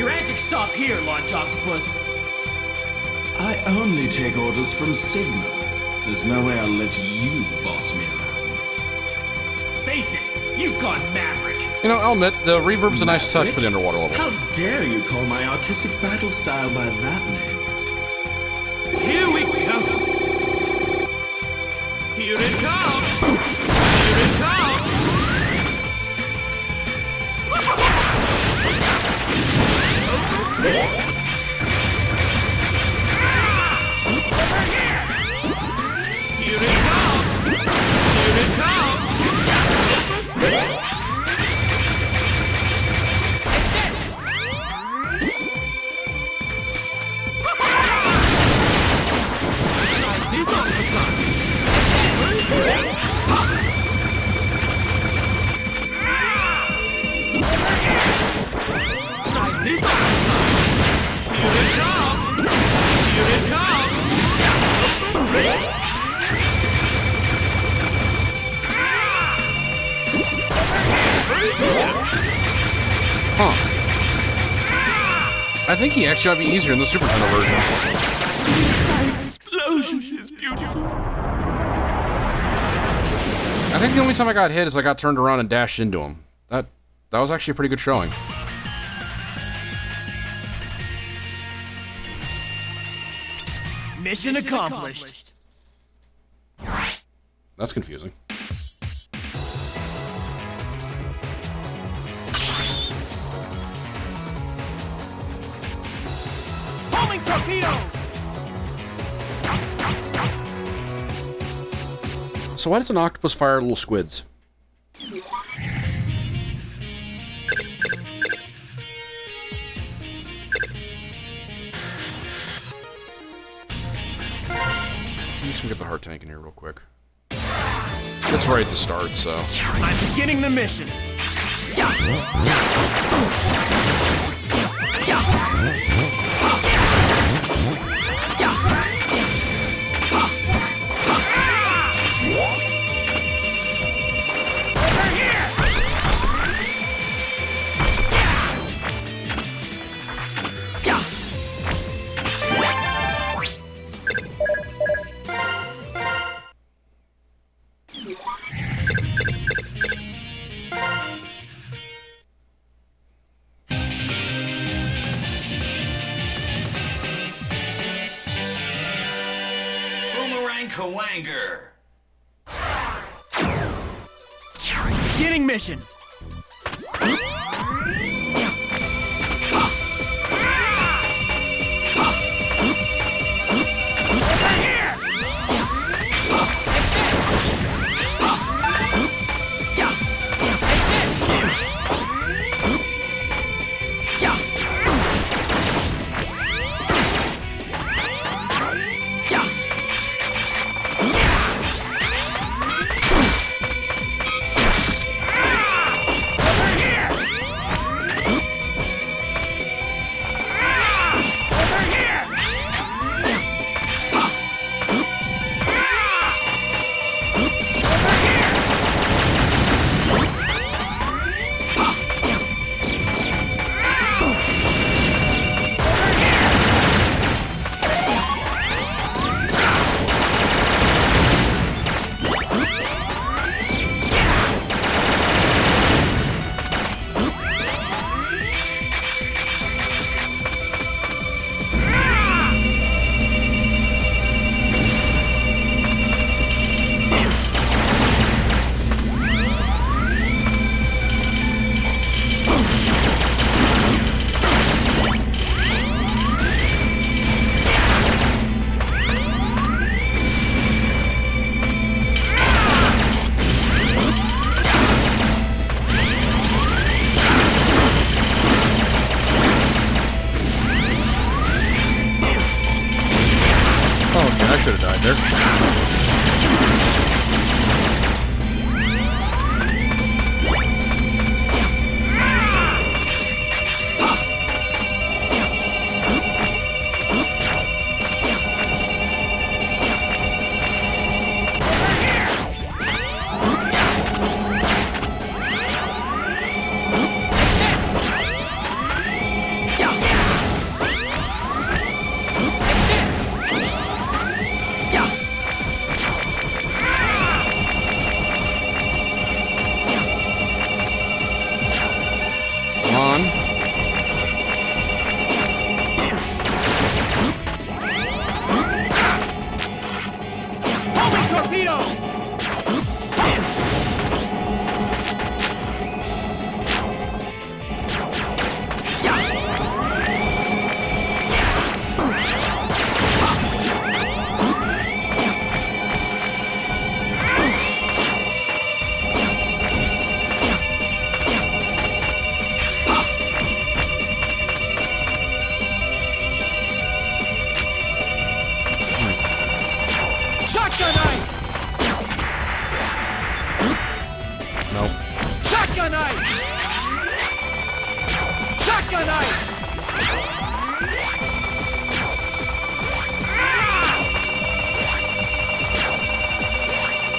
Your antics stop here, Launch Octopus. I only take orders from Sigma. There's no way I'll let you boss me around. Face it, you've gone Maverick. You know, I'll admit, the reverb's a nice touch for the underwater level. How dare you call my artistic battle style by that name? Here we go. Here it comes. Here it comes. Here it comes! Here it comes! This on the sun! This on the sun! Here it comes! Here it comes! Huh. I think he actually might be easier in the Super Nintendo version. Explosion is beautiful. I think the only time I got hit is I got turned around and dashed into him. That was actually a pretty good showing. Mission accomplished. That's confusing. Homing torpedo! So why does an octopus fire little squids? I'm just gonna get the heart tank in here real quick. It's right at the start, so. I'm beginning the mission. Kawanger. Beginning mission. should have died there. Yeah. Shotgun ice!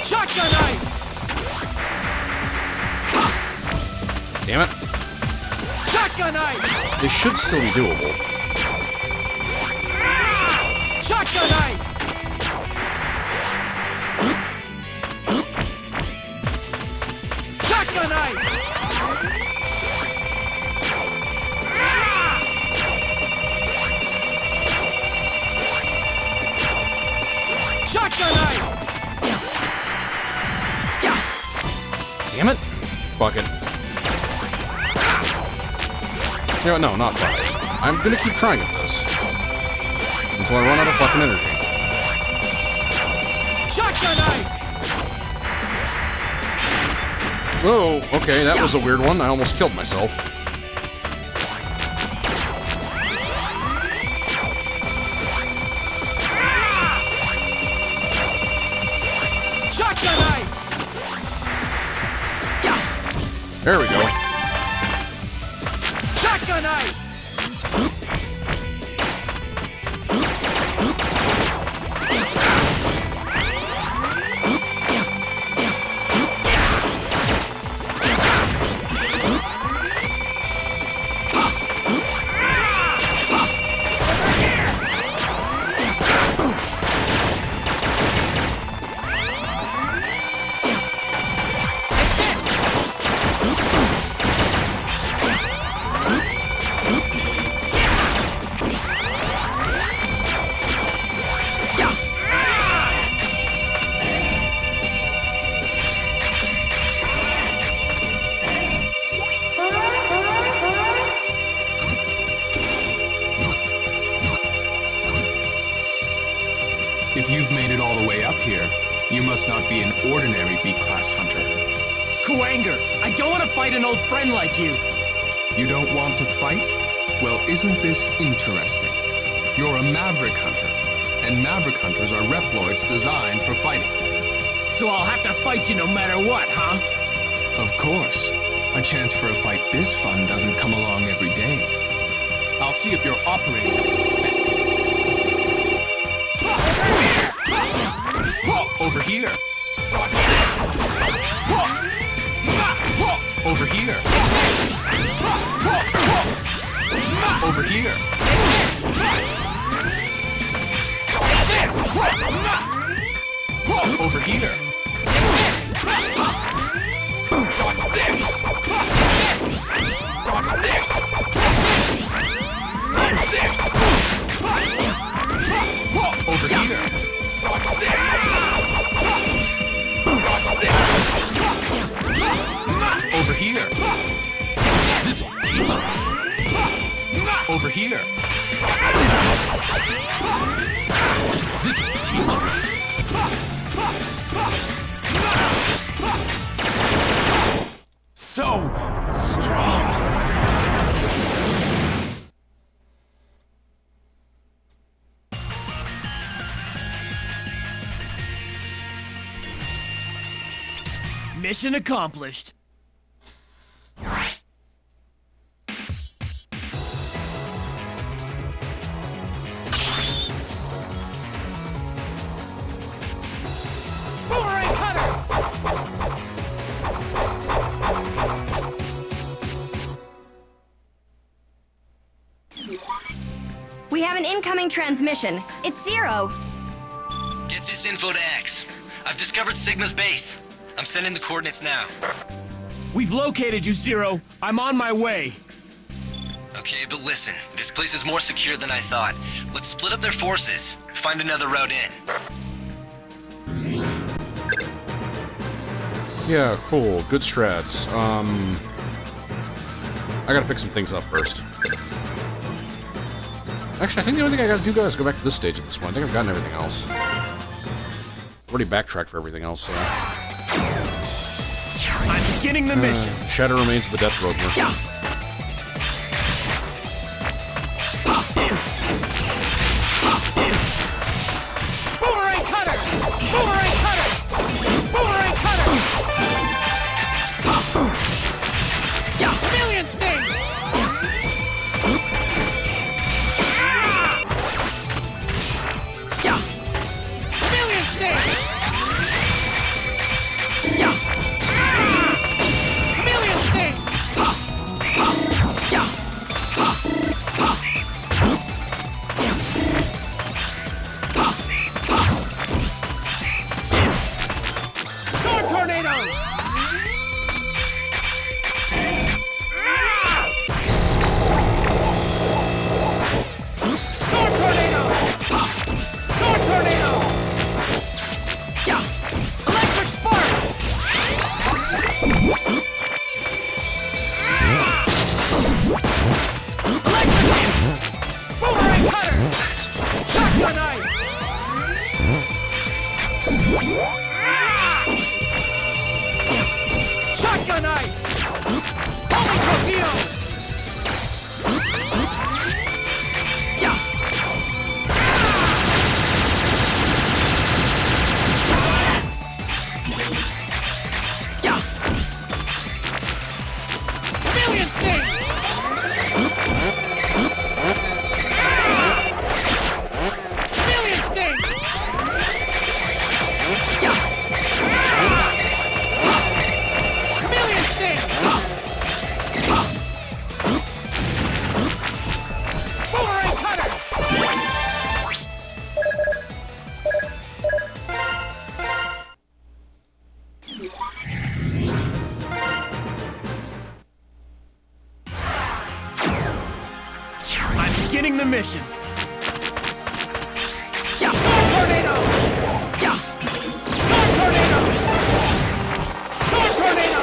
Shotgun ice! Damn it. Shotgun ice! This should still be doable. Shotgun ice! Shotgun ice! Shotgun ice! Damn it. Fuck it. You know what? No, not fuck it. I'm gonna keep trying at this. Until I run out of fucking energy. Shotgun ice! Whoa, okay, that was a weird one. I almost killed myself. Shotgun ice! There we go. Shotgun ice! If you've made it all the way up here, you must not be an ordinary B-class hunter. Kuwanger, I don't want to fight an old friend like you. You don't want to fight? Well, isn't this interesting? You're a Maverick Hunter, and Maverick Hunters are Reploids designed for fighting. So I'll have to fight you no matter what, huh? Of course. A chance for a fight this fun doesn't come along every day. I'll see if you're operating at the spec. Over here. Over here. Over here. Over here. Over here. Over here. This will teach you. Over here. This will teach you. So strong. Mission accomplished. Boomerang Hunter! We have an incoming transmission. It's Zero. Get this info to X. I've discovered Sigma's base. I'm sending the coordinates now. We've located you, Zero. I'm on my way. Okay, but listen. This place is more secure than I thought. Let's split up their forces. Find another route in. Yeah, cool. Good strats. I gotta pick some things up first. Actually, I think the only thing I gotta do, guys, is go back to this stage at this point. I think I've gotten everything else. Already backtracked for everything else, so... I'm beginning the mission. Shadow Remains of the Death Roadmer. Yeah. Boomerang Cutter! Boomerang Cutter! Boomerang Cutter! Chameleon Sting! beginning the mission. Yeah. Tornado! Yeah. Tornado! Tornado!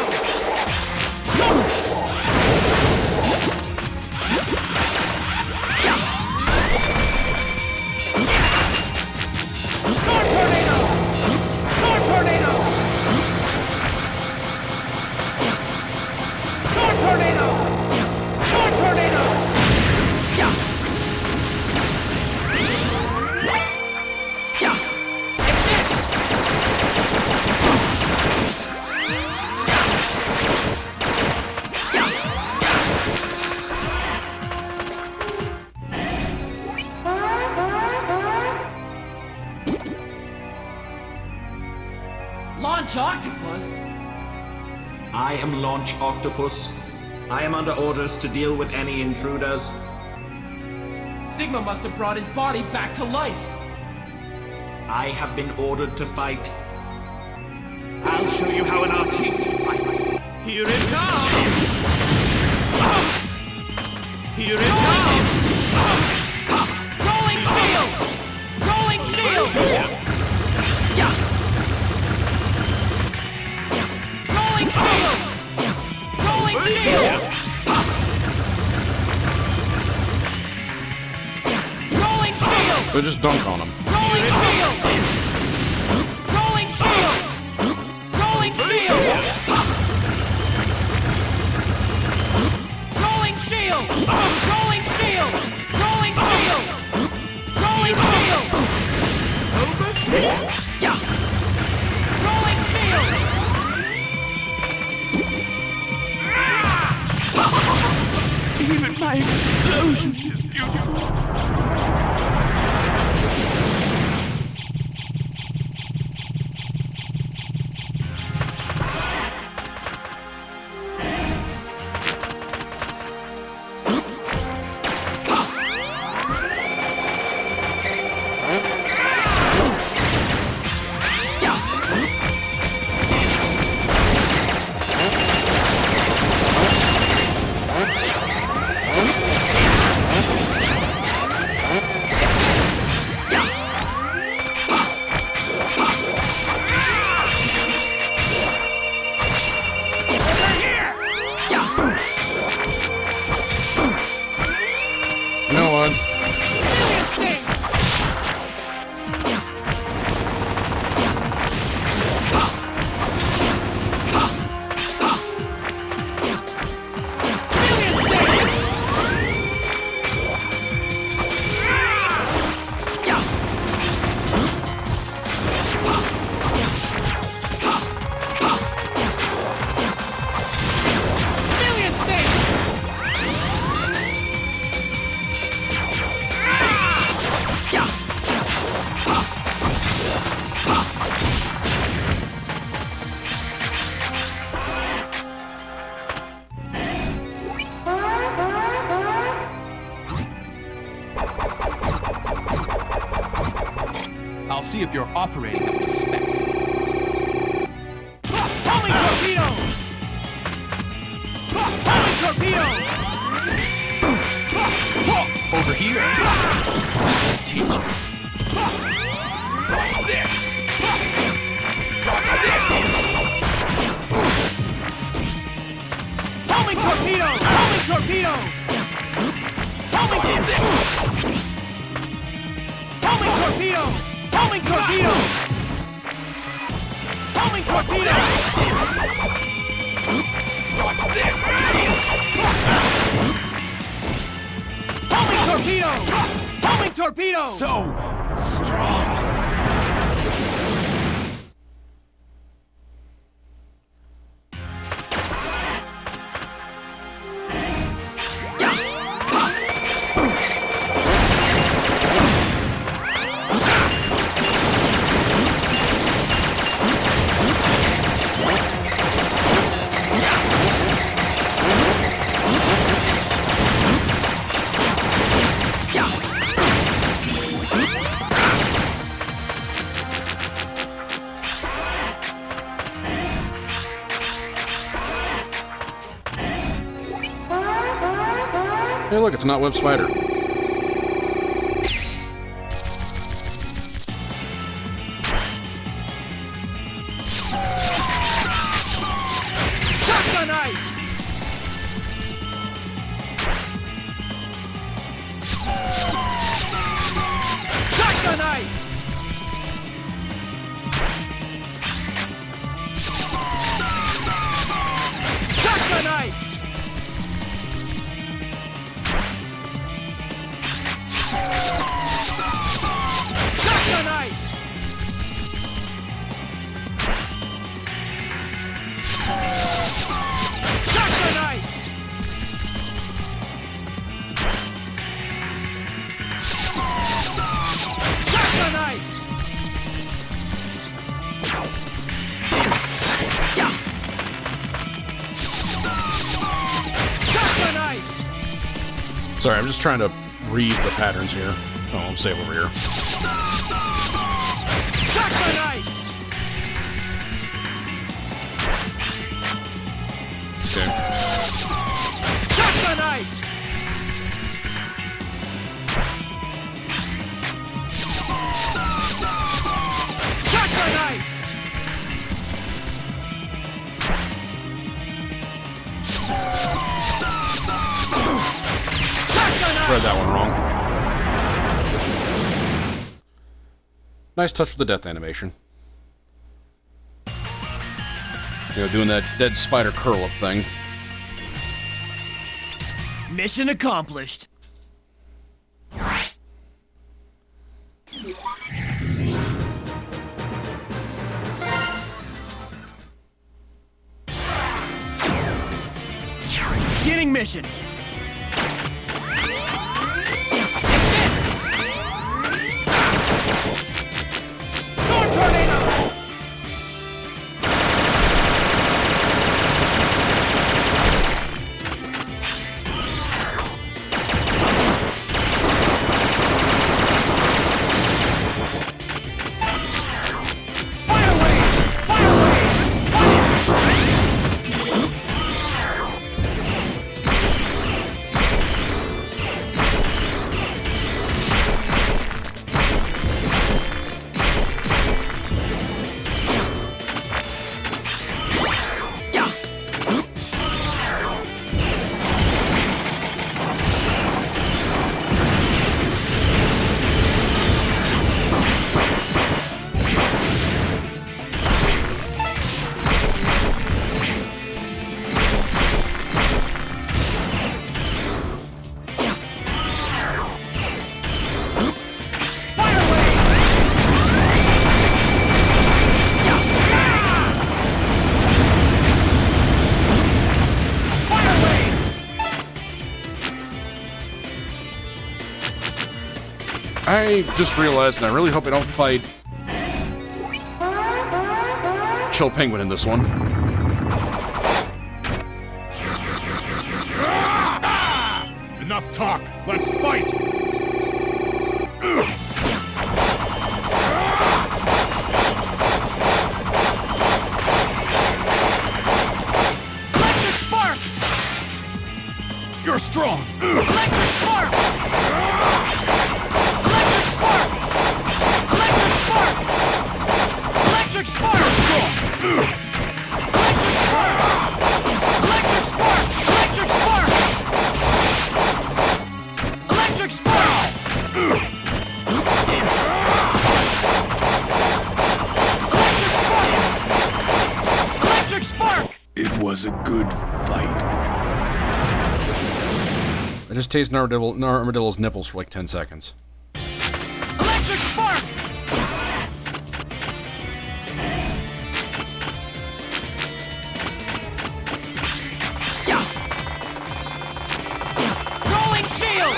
Launch Octopus? I am Launch Octopus. I am under orders to deal with any intruders. Sigma must have brought his body back to life. I have been ordered to fight. I'll show you how an artiste fights. Here it comes! Here it comes! Rolling shield! Rolling shield! Yeah! Rolling shield! Rolling shield! Rolling shield! So just dunk on him. Rolling shield! Rolling shield! Rolling shield! Rolling shield! Rolling shield! Rolling shield! Rolling shield! Over here! Yeah! Rolling shield! Even my explosion is beautiful. You know what? I'll see if you're operating up to spec. Homing torpedo! Homing torpedo! Over here. This will teach you. Watch this! Watch this! Homing torpedo! Homing torpedo! Homing torpedo! Homing torpedo! Homing torpedo! Homing torpedo! Watch this! Homing torpedo! Homing torpedo! So strong. Hey, look, it's not Web Spider. Sorry, I'm just trying to read the patterns here. Oh, I'll save over here. Shotgun ice! Okay. Shotgun ice! Shotgun ice! Read that one wrong. Nice touch with the death animation. You know, doing that dead spider curl-up thing. Mission accomplished. Beginning mission. Storm tornado! I just realized, and I really hope I don't fight Chill Penguin in this one. Enough talk. Let's fight. Electric spark! You're strong. Electric spark! Electric spark! Electric spark! Electric spark! Electric spark! Electric spark! Electric spark! It was a good fight. I just tasted an armadillo's nipples for like 10 seconds. Electric spark! Rolling shield!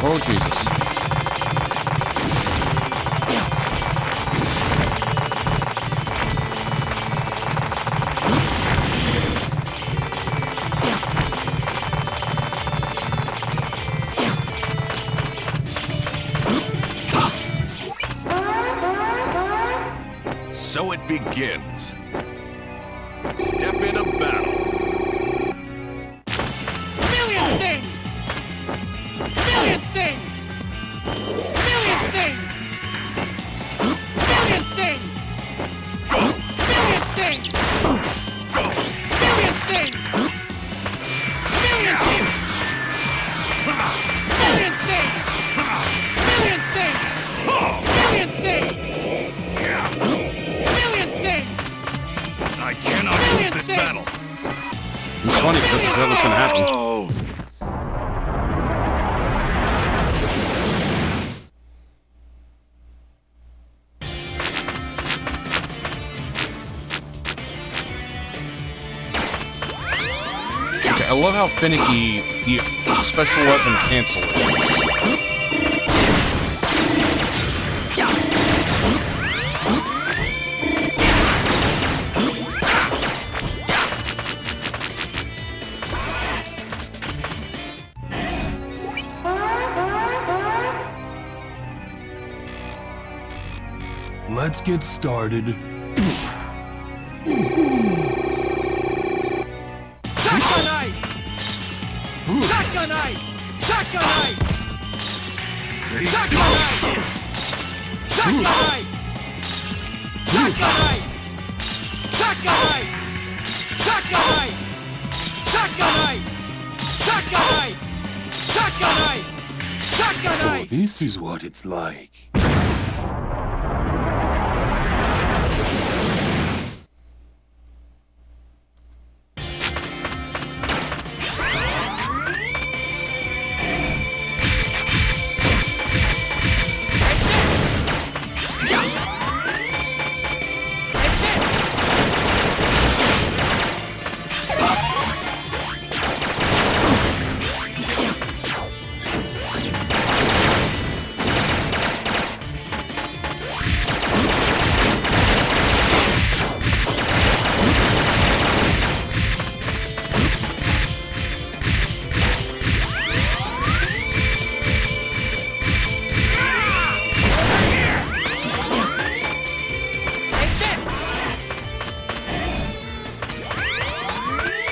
Oh, Jesus. So it begins. Step into battle. Million sting! Million sting! Million sting! Million sting! Million sting! Million sting! Million sting! Million sting! Million sting! Million sting! Million sting! I cannot lose this battle. It's funny because that's exactly what's going to happen. I love how finicky the special weapon cancel is. Let's get started. Shotgun knife! Shotgun knife! Shotgun knife! Shotgun knife! Shotgun knife! Shotgun knife! Shotgun knife! Shotgun knife! Shotgun knife! Shotgun knife! Shotgun knife! Shotgun knife! So this is what it's like.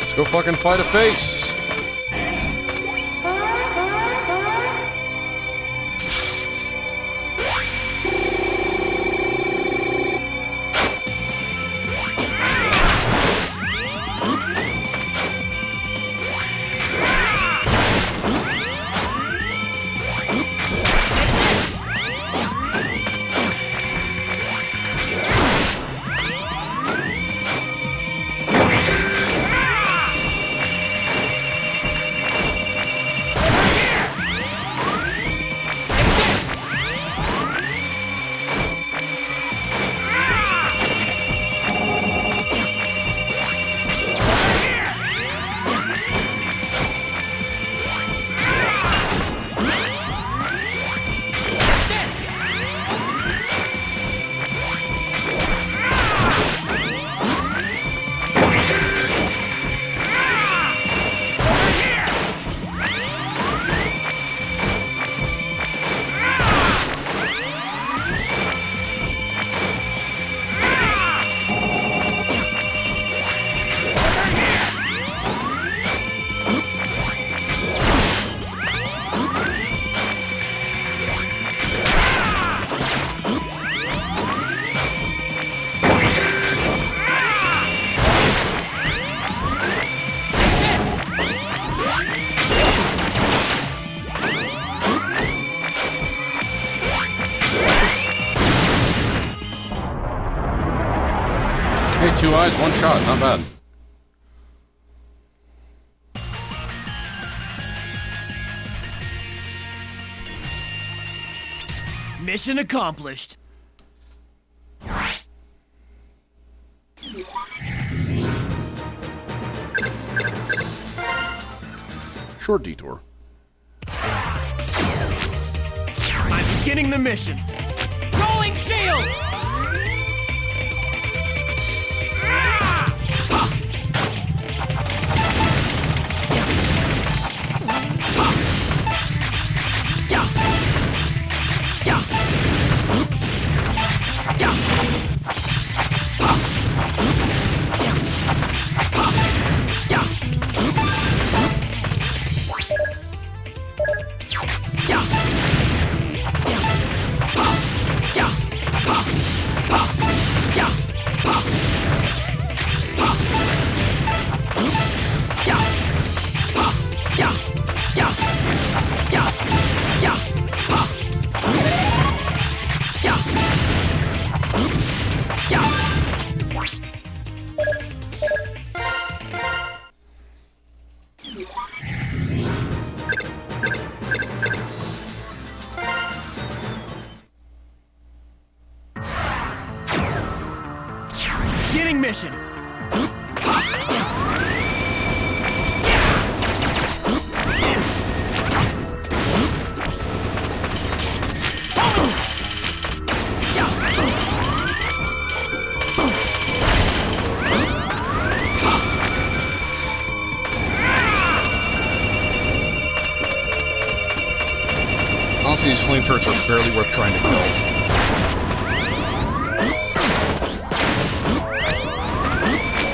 Let's go fucking fight a face. Hey, 2 eyes, 1 shot, not bad. Mission accomplished. Short detour. I'm beginning the mission. Rolling shield! Beginning mission. Honestly, these flame turrets are barely worth trying to kill.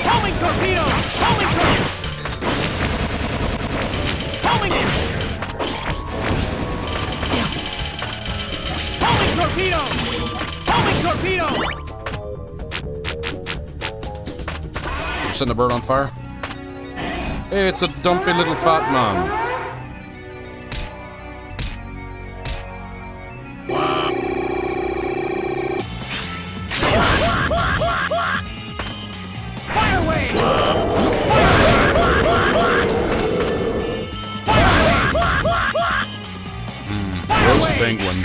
Homing torpedo! Homing torpedo! Homing! Homing torpedo! Homing torpedo! Setting a bird on fire. Hey, it's a dumpy little fat man. Fire away! Roast penguin.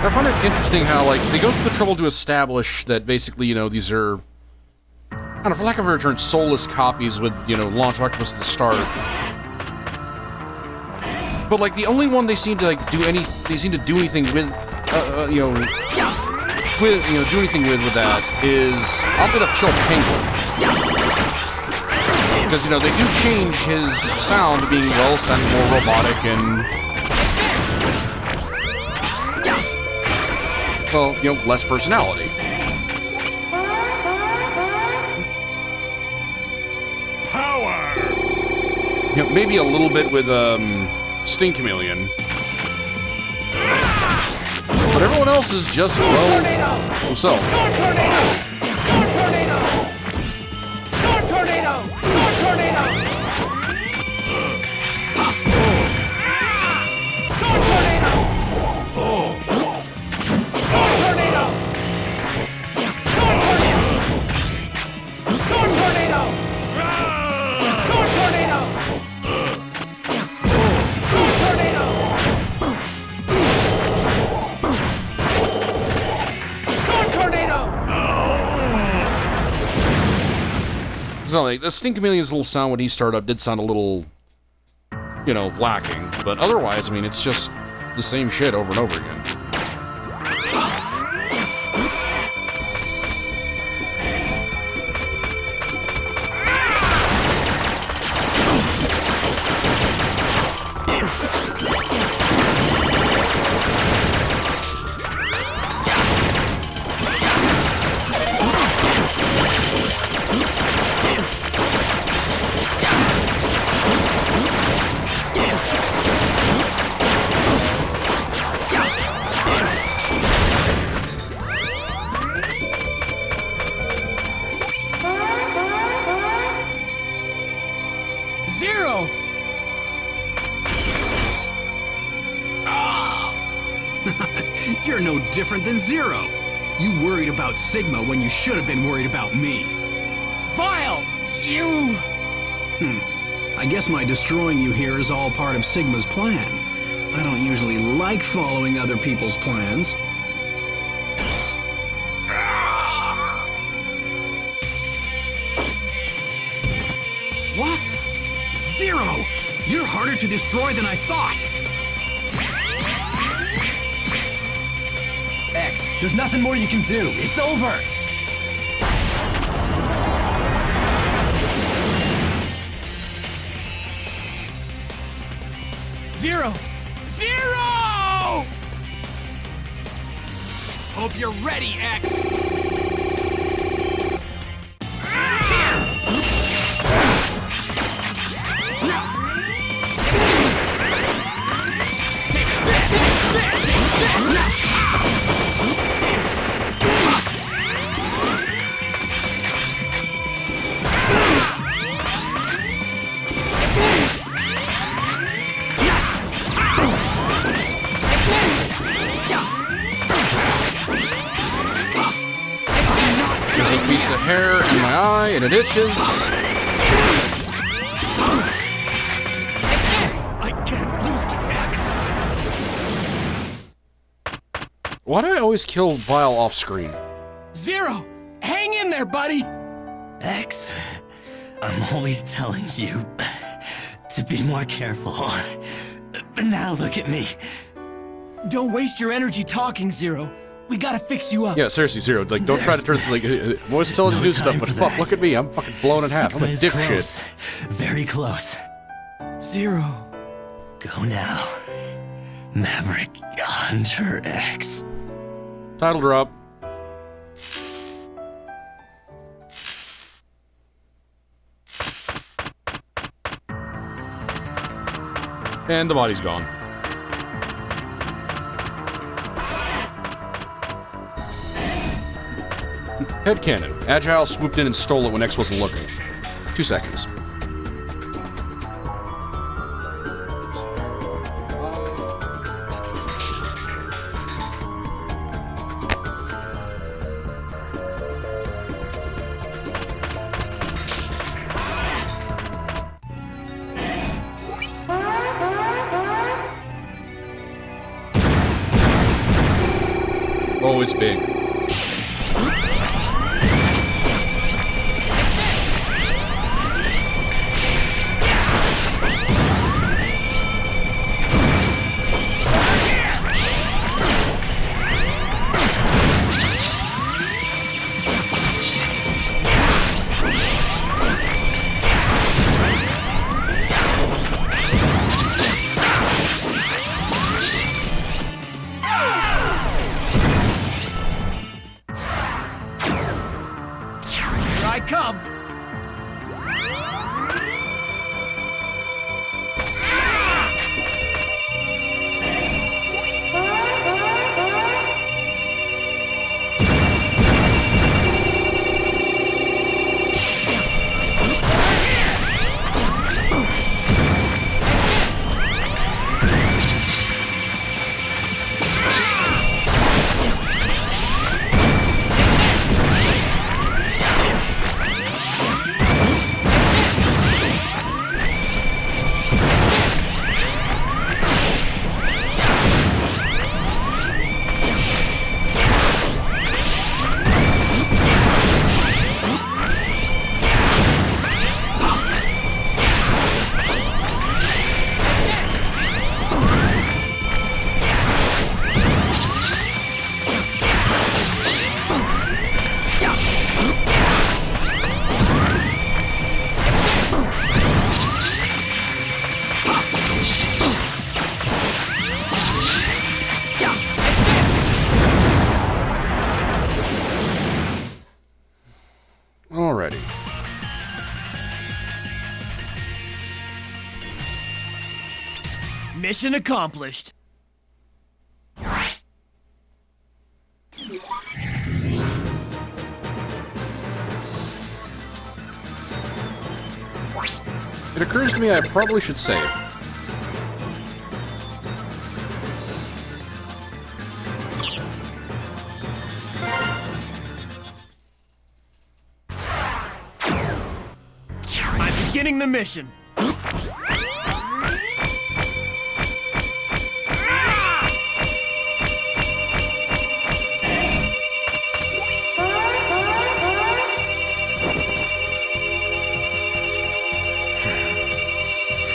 I find it interesting how, like, they go through the trouble to establish that basically, you know, these are, I don't know, for lack of a better term, soulless copies with, you know, Launch Octopus at the start. But, like, the only one they seem to, like, do anything with, you know, do anything with that is, oddly enough, Chill Penguin. Because, you know, they do change his sound to being, well, sound more robotic and, well, you know, less personality. Power! You know, maybe a little bit with, Sting Chameleon. But everyone else is just, well, himself. So, like, the Sting Chameleon's little sound when he started up did sound a little, you know, lacking. But otherwise, I mean, it's just the same shit over and over again. You're no different than Zero. You worried about Sigma when you should have been worried about me. Vile! You... I guess my destroying you here is all part of Sigma's plan. I don't usually like following other people's plans. What? Zero! You're harder to destroy than I thought! X, there's nothing more you can do. It's over! Zero! Zero! Hope you're ready, X! There's a piece of hair in my eye and it itches. I can't lose to X! Why do I always kill Vile off screen? Zero! Hang in there, buddy! X, I'm always telling you to be more careful. But now look at me. Don't waste your energy talking, Zero. We gotta fix you up. Yeah, seriously, Zero. Like, don't try to turn this like. I was telling you to do stuff, but fuck, look at me. I'm fucking blown in half. I'm a dipshit. Very close. Zero. Go now. Maverick Hunter X. Title drop. And the body's gone. Headcanon. Agile swooped in and stole it when X wasn't looking. 2 seconds. Oh, it's big. Come! Alrighty. Mission accomplished. It occurs to me I probably should save. I'm beginning the mission.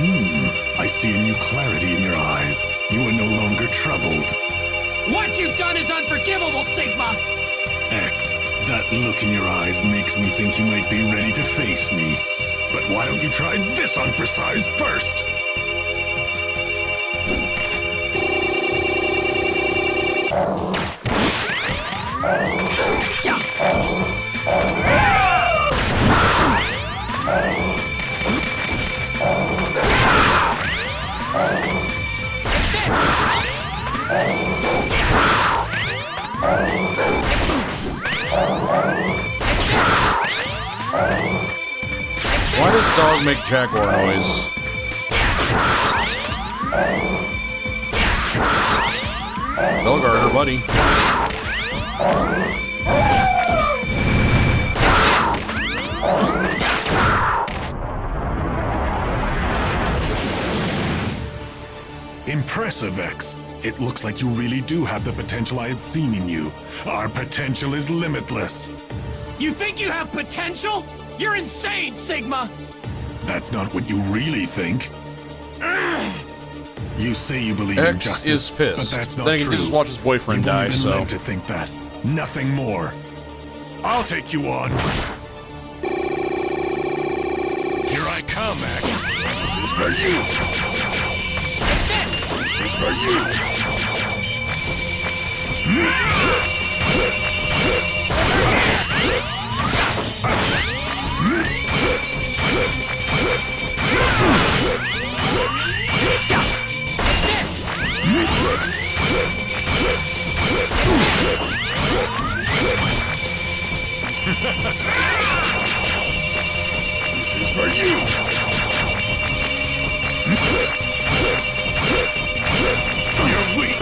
I see a new clarity in your eyes. You are no longer troubled. What you've done is unforgivable, Sigma! X, that look in your eyes makes me think you might be ready to face me. But why don't you try this on for size first? Why does dog make jaguar noise? Belgarder, buddy. Impressive, X. It looks like you really do have the potential I had seen in you. Our potential is limitless. You think you have potential? You're insane, Sigma! That's not what you really think. You say you believe in X justice, is pissed. but that's not Then he true. can just watch his boyfriend die, You've only been so... led to think that. Nothing more. I'll take you on. Here I come, X. This is for you. This is for you. This is for you. You're weak.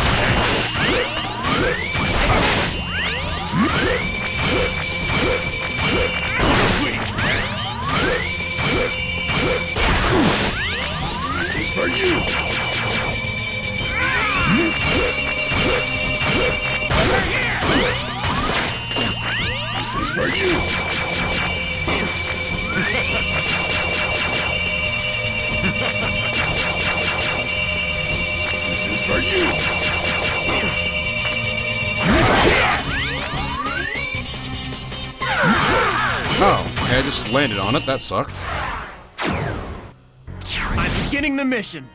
This is for you. This is for you. This is for you. Oh, okay, I just landed on it. That sucked. I'm beginning the mission.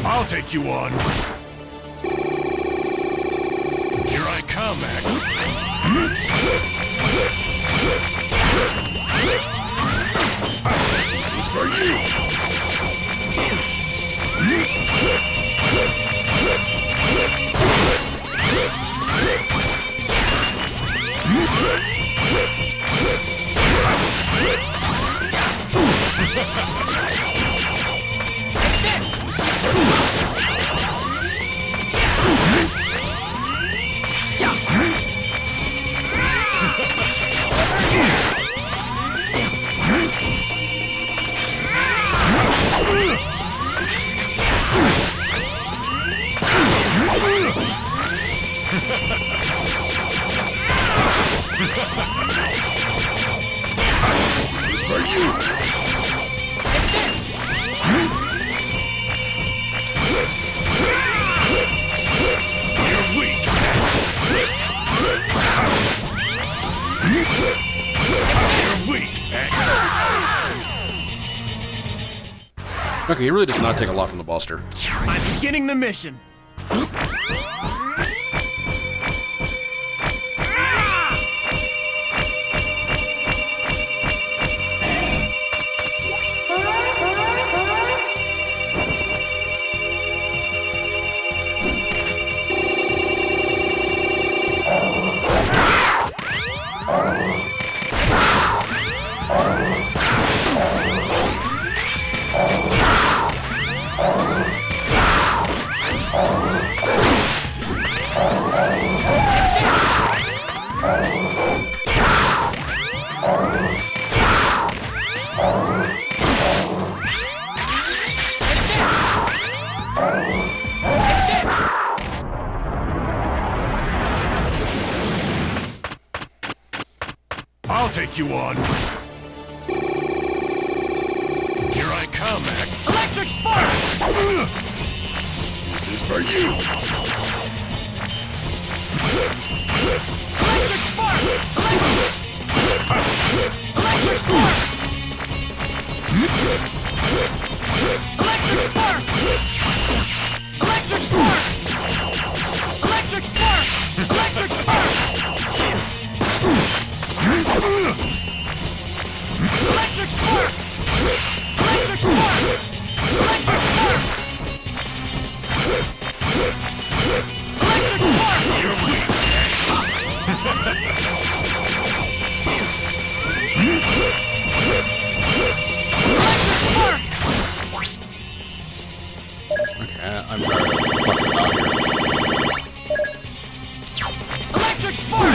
I'll take you on. Here I come, X. This is for you. This is for you. You're weak. You're weak, X. Okay, he really does not take a lot from the Buster. I'm beginning the mission. I'll take you on. Here I come, X. Electric spark! This is for you. Electric spark! Electric spark! Electric spark! Electric spark! Electric spark! Electric spark! Electric spark! Electric spark! Electric spark! Electric spark! You're weak. Okay, I'm tired of fucking about here. Electric spark!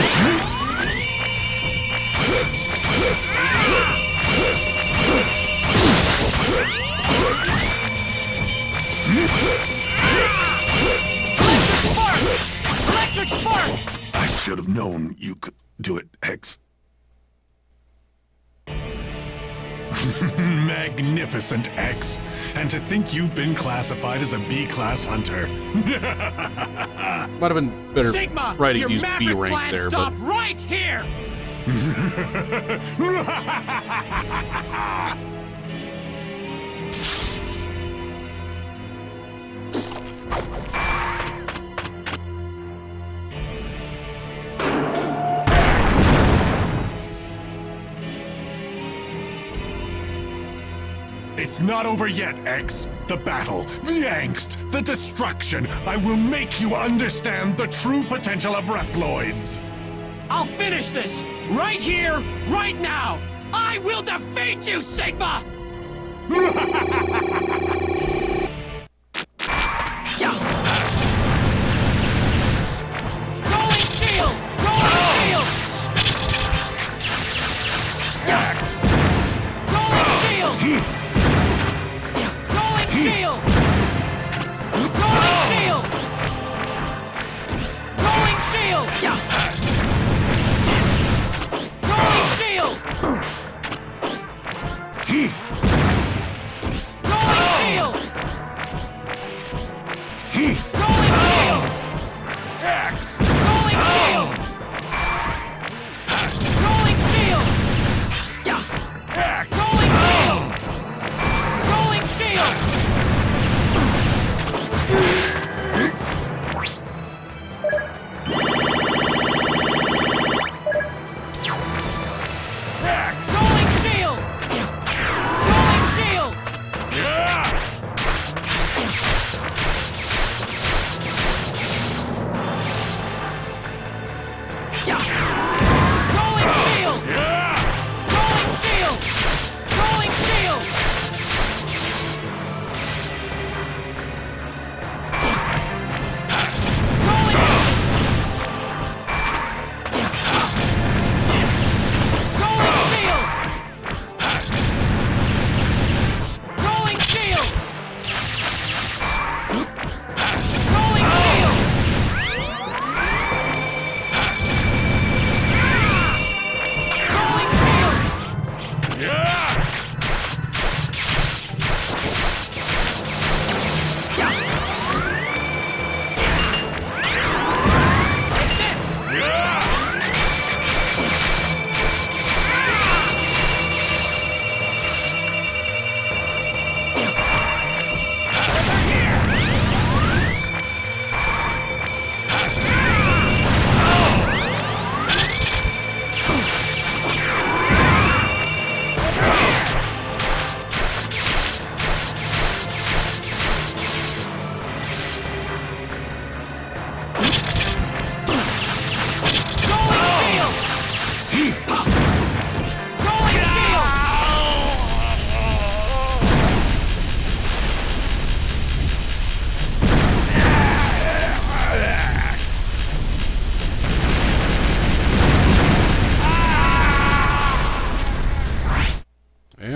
Electric spark! I should have known you could do it, X. Magnificent, X. And to think you've been classified as a B-class hunter. Might have been better Sigma, writing your use B Maverick rank plan there, stop but right here! It's not over yet, X. The battle, the angst, the destruction. I will make you understand the true potential of Reploids. I'll finish this! Right here, right now! I will defeat you, Sigma! Rolling shield! Rolling shield! X! Rolling shield! Rolling shield! Rolling shield! Rolling shield! Rolling shield! Rolling shield! Rolling shield! X! Rolling shield! Rolling shield! X! Rolling shield! Rolling shield! X! Rolling shield! Rolling shield! Rolling shield! Rolling shield! Rolling shield! Rolling shield! Rolling shield! Rolling shield! Rolling shield! Rolling shield! Rolling shield!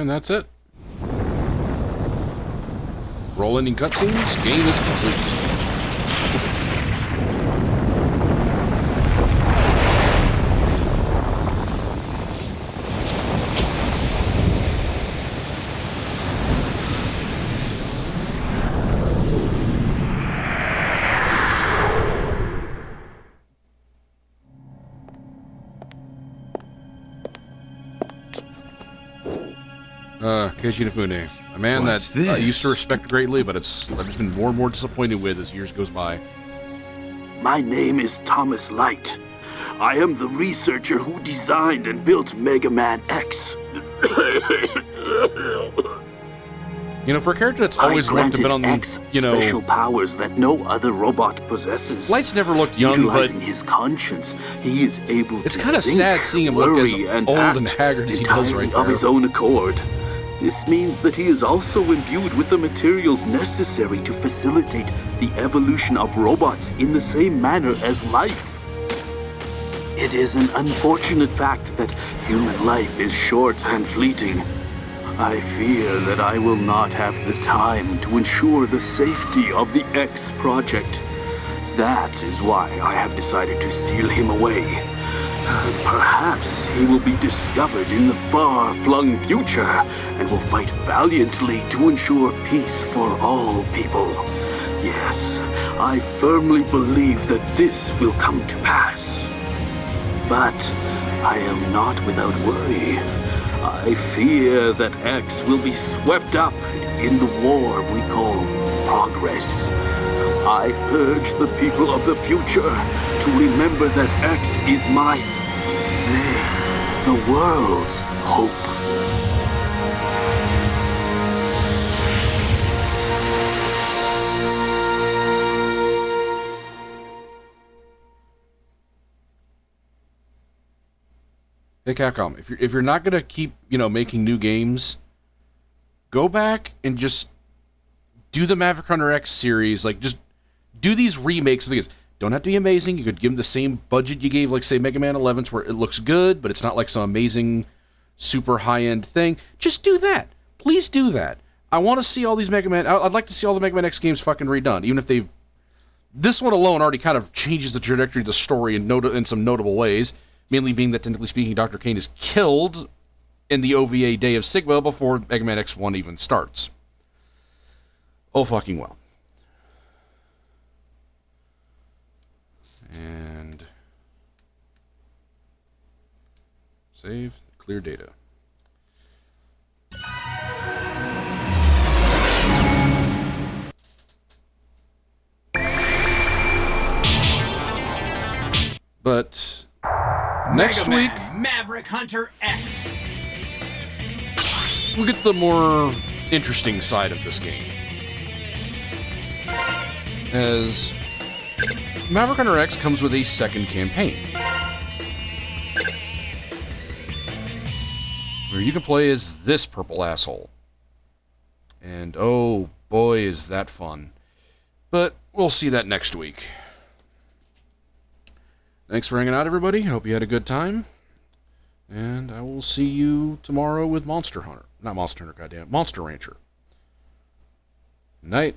and that's it. Roll ending cutscenes. Game is complete. Keiji Inafune, a man What's that I used to this? respect greatly, but I've just been more and more disappointed with as years goes by. My name is Thomas Light. I am the researcher who designed and built Mega Man X. You know, for a character that's always looked a bit on X the, special powers that no other robot possesses. Light's never looked young, Utilizing but his conscience, he is able it's to kind of think, sad seeing him look as worry, old and and act haggard as he does entirely right of there. his own accord. This means that he is also imbued with the materials necessary to facilitate the evolution of robots in the same manner as life. It is an unfortunate fact that human life is short and fleeting. I fear that I will not have the time to ensure the safety of the X project. That is why I have decided to seal him away. Perhaps he will be discovered in the far-flung future and will fight valiantly to ensure peace for all people. Yes, I firmly believe that this will come to pass. But I am not without worry. I fear that X will be swept up in the war we call progress. I urge the people of the future to remember that X is the world's hope. Hey Capcom, if you're not gonna keep, making new games, go back and just do the Maverick Hunter X series. Like, just do these remakes of these. Don't have to be amazing. You could give them the same budget you gave, like, say, Mega Man 11, where it looks good, but it's not like some amazing, super high-end thing. Just do that. Please do that. I want to see all these Mega Man... I'd like to see all the Mega Man X games fucking redone, even if they've... This one alone already kind of changes the trajectory of the story in some notable ways, mainly being that, technically speaking, Dr. Kane is killed in the OVA Day of Sigma before Mega Man X1 even starts. Oh, fucking well. And save, clear data. But next Mega week, Man, Maverick Hunter X. we'll get the more interesting side of this game. As Maverick Hunter X comes with a second campaign, where you can play as this purple asshole. And oh boy, is that fun. But we'll see that next week. Thanks for hanging out, everybody. Hope you had a good time. And I will see you tomorrow with Monster Hunter. Not Monster Hunter, goddamn. Monster Rancher. Night.